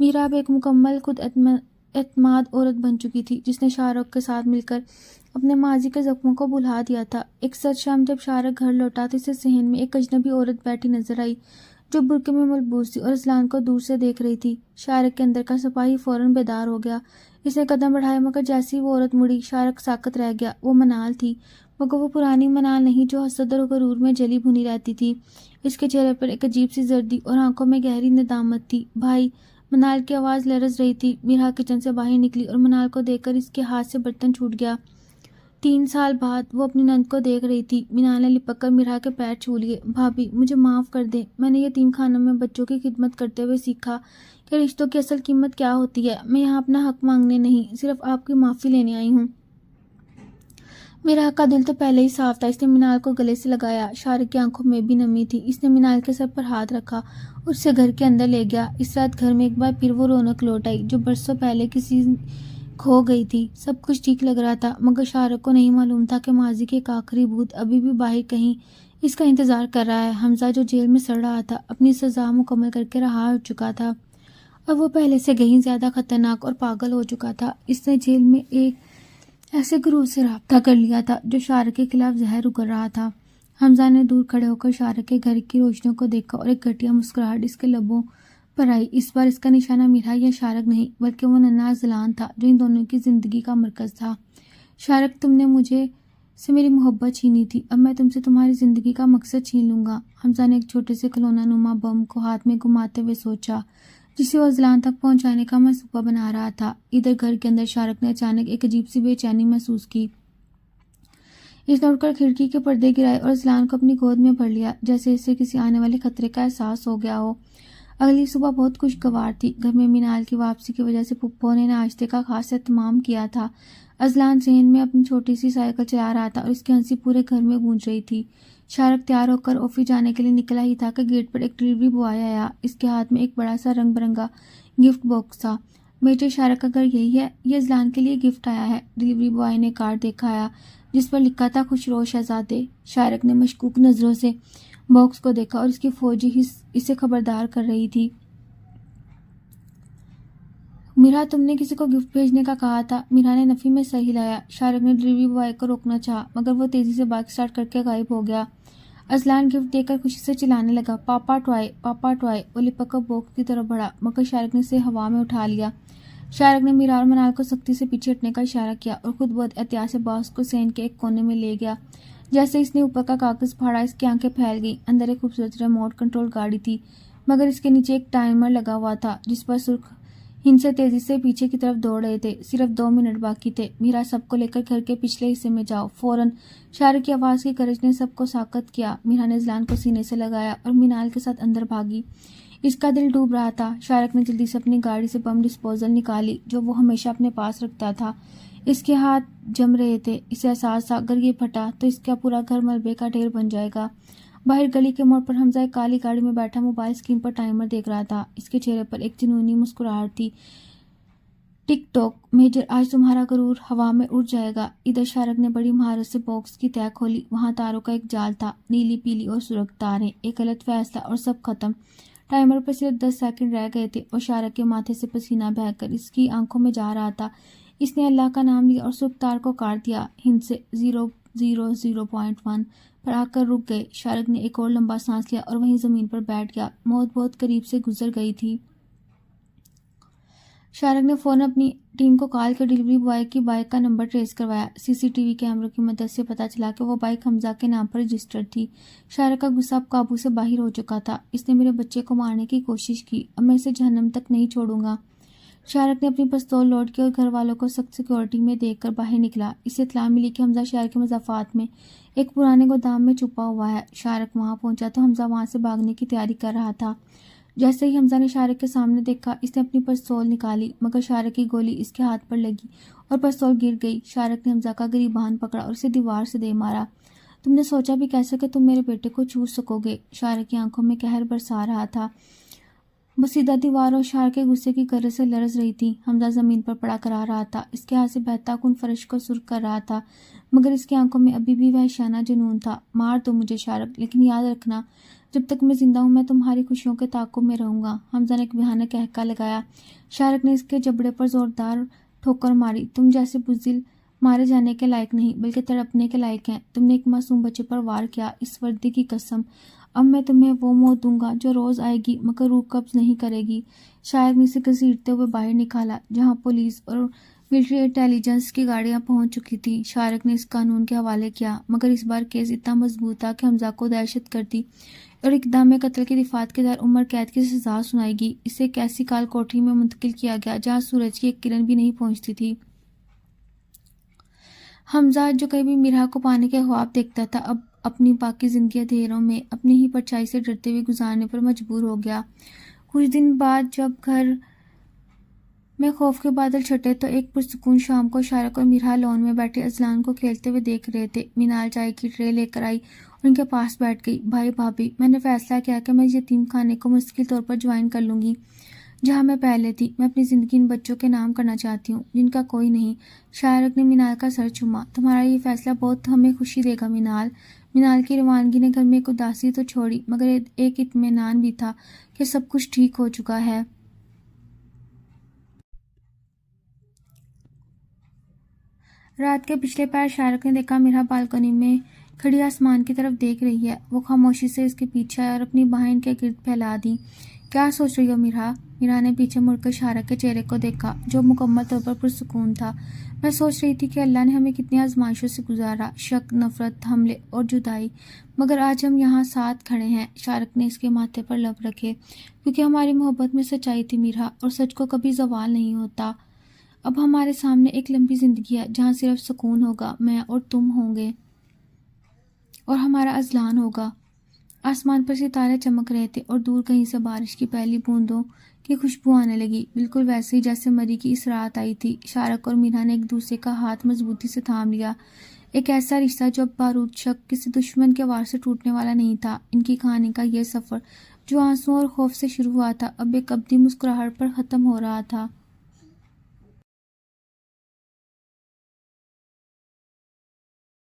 Speaker 2: میرا اب ایک مکمل خود اعتماد عورت بن چکی تھی، جس نے شارق کے ساتھ مل کر اپنے ماضی کے زخموں کو بھلا دیا تھا۔ ایک سرد شام جب شارق گھر لوٹا تو اسے صحن میں ایک اجنبی عورت بیٹھی نظر آئی جو برقعے میں ملبوس تھی اور اذلان کو دور سے دیکھ رہی تھی۔ شارق کے اندر کا سپاہی فوراً بیدار ہو گیا۔ اس نے قدم بڑھائے، مگر جیسے ہی وہ عورت مڑی، شارق ساکت رہ گیا۔ وہ منال تھی، مگر وہ پرانی منال نہیں جو حسد اور غرور میں جلی بھنی رہتی تھی۔ اس کے چہرے پر ایک عجیب سی زردی اور آنکھوں میں گہری ندامت تھی۔ بھائی، منال کی آواز لرز رہی تھی۔ میرا کچن سے باہر نکلی اور منال کو دیکھ کر اس کے ہاتھ سے برتن چھوٹ گیا۔ 3 سال بعد وہ اپنی نند کو دیکھ رہی تھی۔ منال نے لپک کر میرا کے پیر چھو لیے۔ بھابھی، مجھے معاف کر دیں، میں نے یتیم خانوں میں بچوں کی خدمت کرتے ہوئے سیکھا کہ رشتوں کی اصل قیمت کیا ہوتی ہے۔ میں یہاں اپنا حق مانگنے نہیں، صرف آپ کی معافی لینے آئی ہوں۔ میرا کا دل تو پہلے ہی صاف تھا۔ اس نے منال کو گلے سے لگایا۔ شارق کی آنکھوں میں بھی نمی تھی۔ اس نے منال کے سر پر ہاتھ رکھا اور اسے گھر کے اندر لے گیا۔ اس رات گھر میں ایک بار پھر وہ رونق لوٹ آئی جو برسوں پہلے کسی کھو گئی تھی۔ سب کچھ ٹھیک لگ رہا تھا، مگر شارق کو نہیں معلوم تھا کہ ماضی کے ایک آخری بھوت ابھی بھی باہر کہیں اس کا انتظار کر رہا ہے۔ حمزہ جو جیل میں سڑ رہا تھا، اپنی سزا مکمل کر کے رہا ہو چکا تھا، اور وہ پہلے سے کہیں زیادہ خطرناک اور پاگل ہو چکا تھا۔ اس نے جیل میں ایک ایسے گروہ سے رابطہ کر لیا تھا جو شارق کے خلاف زہر اگل رہا تھا۔ حمزہ نے دور کھڑے ہو کر شارق کے گھر کی روشنیوں کو دیکھا اور ایک گھٹیا مسکراہٹ اس کے لبوں پر آئی۔ اس بار اس کا نشانہ میرا یا شارق نہیں، بلکہ وہ ننھا ارسلان تھا جو ان دونوں کی زندگی کا مرکز تھا۔ شارق، تم نے مجھے سے میری محبت چھینی تھی، اب میں تم سے تمہاری زندگی کا مقصد چھین لوں گا۔ حمزہ نے ایک چھوٹے سے کھلونا نما بم کو ہاتھ میں گھماتے ہوئے سوچا، جسے وہ ارسلان تک پہنچانے کا منصوبہ بنا رہا تھا۔ ادھر گھر کے اندر شارق نے اچانک ایک عجیب سی بے چینی محسوس کی۔ اس نے اٹھ کر کھڑکی کے پردے گرائے اور ارسلان کو اپنی گود میں بھر لیا، جیسے اسے کسی آنے والے خطرے کا احساس ہو گیا ہو۔ اگلی صبح بہت خوشگوار تھی۔ گھر میں منال کی واپسی کی وجہ سے پھپھو نے ناشتے کا خاص اہتمام کیا تھا۔ ارسلان ذہن میں اپنی چھوٹی سی سائیکل چلا رہا تھا اور اس کی ہنسی پورے گھر میں گونج رہی تھی۔ شارق تیار ہو کر آفس جانے کے لیے نکلا ہی تھا کہ گیٹ پر ایک ڈلیوری بوائے آیا۔ اس کے ہاتھ میں ایک بڑا سا رنگ برنگا گفٹ باکس تھا۔ بیٹے، شارق کا گھر یہی ہے، یہ ارسلان کے لیے گفٹ آیا ہے۔ ڈلیوری بوائے نے کارڈ دکھایا جس پر لکھا تھا خوش رہو شہزادے۔ شارق نے مشکوک نظروں سے باکس کو دیکھا اور اس کی فوجی حس اسے خبردار کر رہی تھی۔ میرا، تم نے کسی کو گفٹ بھیجنے کا کہا تھا۔ میرا نے نفی میں سر ہلایا۔ شارق نے ڈلیوری بوائے کو روکنا چاہا، مگر وہ تیزی سے بائک سٹارٹ کر کے غائب ہو گیا۔ ارسلان گفٹ دیکھ کر خوشی سے چلانے لگا، پاپا ٹوائے، پاپا ٹوائے۔ وہ لپک کر باکس کی طرف بڑھا، مگر شارق نے اسے ہوا میں اٹھا لیا۔ شارق نے میرا اور منال کو سختی سے پیچھے ہٹنے کا اشارہ کیا اور خود بہت احتیاط سے باکس کو سین کے ایک کونے میں لے گیا۔ جیسے اس نے اوپر کا کاغذ پھاڑا، اس کی آنکھیں پھیل گئیں۔ اندر ایک خوبصورت ریموٹ کنٹرول گاڑی تھی، مگر اس کے نیچے ایک ٹائمر لگا ہوا تھا جس پر سرخ ہندسے تیزی سے پیچھے کی طرف دوڑ رہے تھے۔ صرف 2 منٹ باقی تھے۔ میرا، سب کو لے کر گھر کے پچھلے حصے میں جاؤ، فوراً۔ شارق کی آواز کی گرج نے سب کو ساکت کیا۔ میرا نے ارسلان کو سینے سے لگایا اور منال کے ساتھ اندر بھاگی۔ اس کا دل ڈوب رہا تھا۔ شارق نے جلدی سے اپنی گاڑی سے بم ڈسپوزل نکالی جو وہ ہمیشہ اپنے پاس رکھتا تھا۔ اس کے ہاتھ جم رہے تھے۔ اسے احساس تھا اگر یہ پھٹا تو اس کا پورا گھر ملبے کا ڈھیر بن جائے گا۔ باہر گلی کے موڑ پر حمزہ ایک کالی گاڑی میں بیٹھا موبائل اسکرین پر ٹائمر دیکھ رہا تھا۔ اس کے چہرے پر ایک جنونی مسکراہٹ تھی۔ ٹک ٹوک، میجر، آج تمہارا غرور ہوا میں اڑ جائے گا۔ ادھر شارق نے بڑی مہارت سے باکس کی تہہ کھولی۔ وہاں تاروں کا ایک جال تھا، نیلی، پیلی اور سرخ تاریں۔ ایک غلط فیصلہ اور سب ختم۔ ٹائمر پر صرف 10 سیکنڈ رہ گئے تھے اور شارق کے ماتھے سے پسینہ بہہ کر اس کی آنکھوں میں جا رہا تھا۔ اس نے اللہ کا نام لیا اور سرخ تار کو کاٹ دیا۔ ہندسے 0.1 پر آ کر رک گئے۔ شارق نے ایک اور لمبا سانس لیا اور وہیں زمین پر بیٹھ گیا۔ موت بہت قریب سے گزر گئی تھی۔ شارق نے فوراً اپنی ٹیم کو کال کر ڈلیوری بوائے کی بائک کا نمبر ٹریس کروایا۔ سی سی ٹی وی کیمروں کی مدد سے پتہ چلا کہ وہ بائک حمزہ کے نام پر رجسٹرڈ تھی۔ شارق کا غصہ اب قابو سے باہر ہو چکا تھا۔ اس نے میرے بچے کو مارنے کی کوشش کی، اب میں اسے جہنم تک نہیں چھوڑوں گا۔ شارق نے اپنی پستول لوڈ کی اور گھر والوں کو سخت سیکورٹی میں دیکھ کر باہر نکلا۔ اسے اطلاع ملی کہ حمزہ شہر کے مضافات میں ایک پرانے گودام میں چھپا ہوا ہے۔ شارق وہاں پہنچا تو حمزہ وہاں سے بھاگنے کی تیاری کر رہا تھا۔ جیسے ہی حمزہ نے شارق کے سامنے دیکھا، اس نے اپنی پستول نکالی، مگر شارق کی گولی اس کے ہاتھ پر لگی اور پستول گر گئی۔ شارق نے حمزہ کا گریبان پکڑا اور اسے دیوار سے دے مارا۔ تم نے سوچا بھی کیسے کہ تم میرے بیٹے کو چھو سکو گے؟ شارق کی آنکھوں میں قہر برسا رہا تھا۔ بسیدہ دیوار اور شارق کے غصے کی گرج سے لرز رہی تھی۔ حمزہ زمین پر پڑا کرا رہا تھا، اس کے ہاتھ سے بہتا خون فرش کو سرخ کر رہا تھا، مگر اس کی آنکھوں میں ابھی بھی وحشیانہ جنون تھا۔ مار دو مجھے شارق، لیکن یاد رکھنا جب تک میں زندہ ہوں میں تمہاری خوشیوں کے تعاقب میں رہوں گا۔ حمزہ نے ایک بھیانک قہقہ لگایا۔ شارق نے اس کے جبڑے پر زوردار ٹھوکر ماری۔ تم جیسے بزدل مارے جانے کے لائق نہیں، بلکہ تڑپنے کے لائق ہیں۔ تم نے ایک معصوم بچے پر وار کیا، اس وردی کی قسم۔ اب میں تمہیں وہ موت دوں گا جو روز آئے گی مگر روح قبض نہیں کرے گی۔ شارق نے اسے گھسیٹتے ہوئے باہر نکالا جہاں پولیس اور ملٹری انٹیلیجنس کی گاڑیاں پہنچ چکی تھیں۔ شارق نے اس قانون کے حوالے کیا، مگر اس بار کیس اتنا مضبوط تھا کہ حمزہ کو دہشت گردی اور اقدام قتل کی دفعات کے تحت عمر قید کی سزا سنائی گئی۔ اسے ایک ایسی کال کوٹری میں منتقل کیا گیا جہاں سورج کی ایک کرن بھی نہیں پہنچتی تھی۔ حمزہ جو کبھی میرا کو پانے کے خواب دیکھتا تھا، اب اپنی باقی زندگی اندھیروں میں اپنی ہی پرچھائی سے ڈرتے ہوئے گزارنے پر مجبور ہو گیا۔ کچھ دن بعد جب گھر میں خوف کے بادل چھٹے تو ایک پرسکون شام کو شارق اور میرا لون میں بیٹھے ازلان کو کھیلتے ہوئے دیکھ رہے تھے۔ مینال چائے کی ٹرے لے کر آئی اور ان کے پاس بیٹھ گئی۔ بھائی بھابھی، میں نے فیصلہ کیا کہ میں یتیم خانے کو مستقل طور پر جوائن کر لوں گی جہاں میں پہلے تھی۔ میں اپنی زندگی ان بچوں کے نام کرنا چاہتی ہوں جن کا کوئی نہیں۔ شارق نے مینال کا سر چوما۔ تمہارا یہ فیصلہ بہت ہمیں خوشی دے گا مینال۔ مینال کی روانگی نے گھر میں ایک اداسی تو چھوڑی مگر ایک اطمینان بھی تھا کہ سب کچھ ٹھیک ہو چکا ہے۔ رات کے پچھلے پہر شارق نے دیکھا میرا بالکنی میں کھڑی آسمان کی طرف دیکھ رہی ہے۔ وہ خاموشی سے اس کے پیچھے آیا اور اپنی باہیں ان کے گرد پھیلا دی۔ کیا سوچ رہی ہو میرا؟ میرا نے پیچھے مڑ کر شارق کے چہرے کو دیکھا جو مکمل طور پر پرسکون تھا۔ میں سوچ رہی تھی کہ اللہ نے ہمیں کتنی آزمائشوں سے گزارا، شک، نفرت، حملے اور جدائی، مگر آج ہم یہاں ساتھ کھڑے ہیں۔ شارق نے اس کے ماتھے پر لب رکھے۔ کیونکہ ہماری محبت میں سچائی تھی میرا، اور سچ کو کبھی زوال نہیں ہوتا۔ اب ہمارے سامنے ایک لمبی زندگی ہے جہاں صرف سکون ہوگا، میں اور تم ہوں گے اور ہمارا ازلان ہوگا۔ آسمان پر ستارے چمک رہے تھے اور دور کہیں سے بارش کی پہلی بوندوں کی خوشبو آنے لگی، بالکل ویسے ہی جیسے مری کی اس رات آئی تھی۔ شارق اور میرا نے ایک دوسرے کا ہاتھ مضبوطی سے تھام لیا، ایک ایسا رشتہ جو اب بارود شک کسی دشمن کے وار سے ٹوٹنے والا نہیں تھا۔ ان کی کہانی کا یہ سفر جو آنسوں اور خوف سے شروع ہوا تھا اب ایک ابدی مسکراہٹ پر ختم ہو رہا تھا۔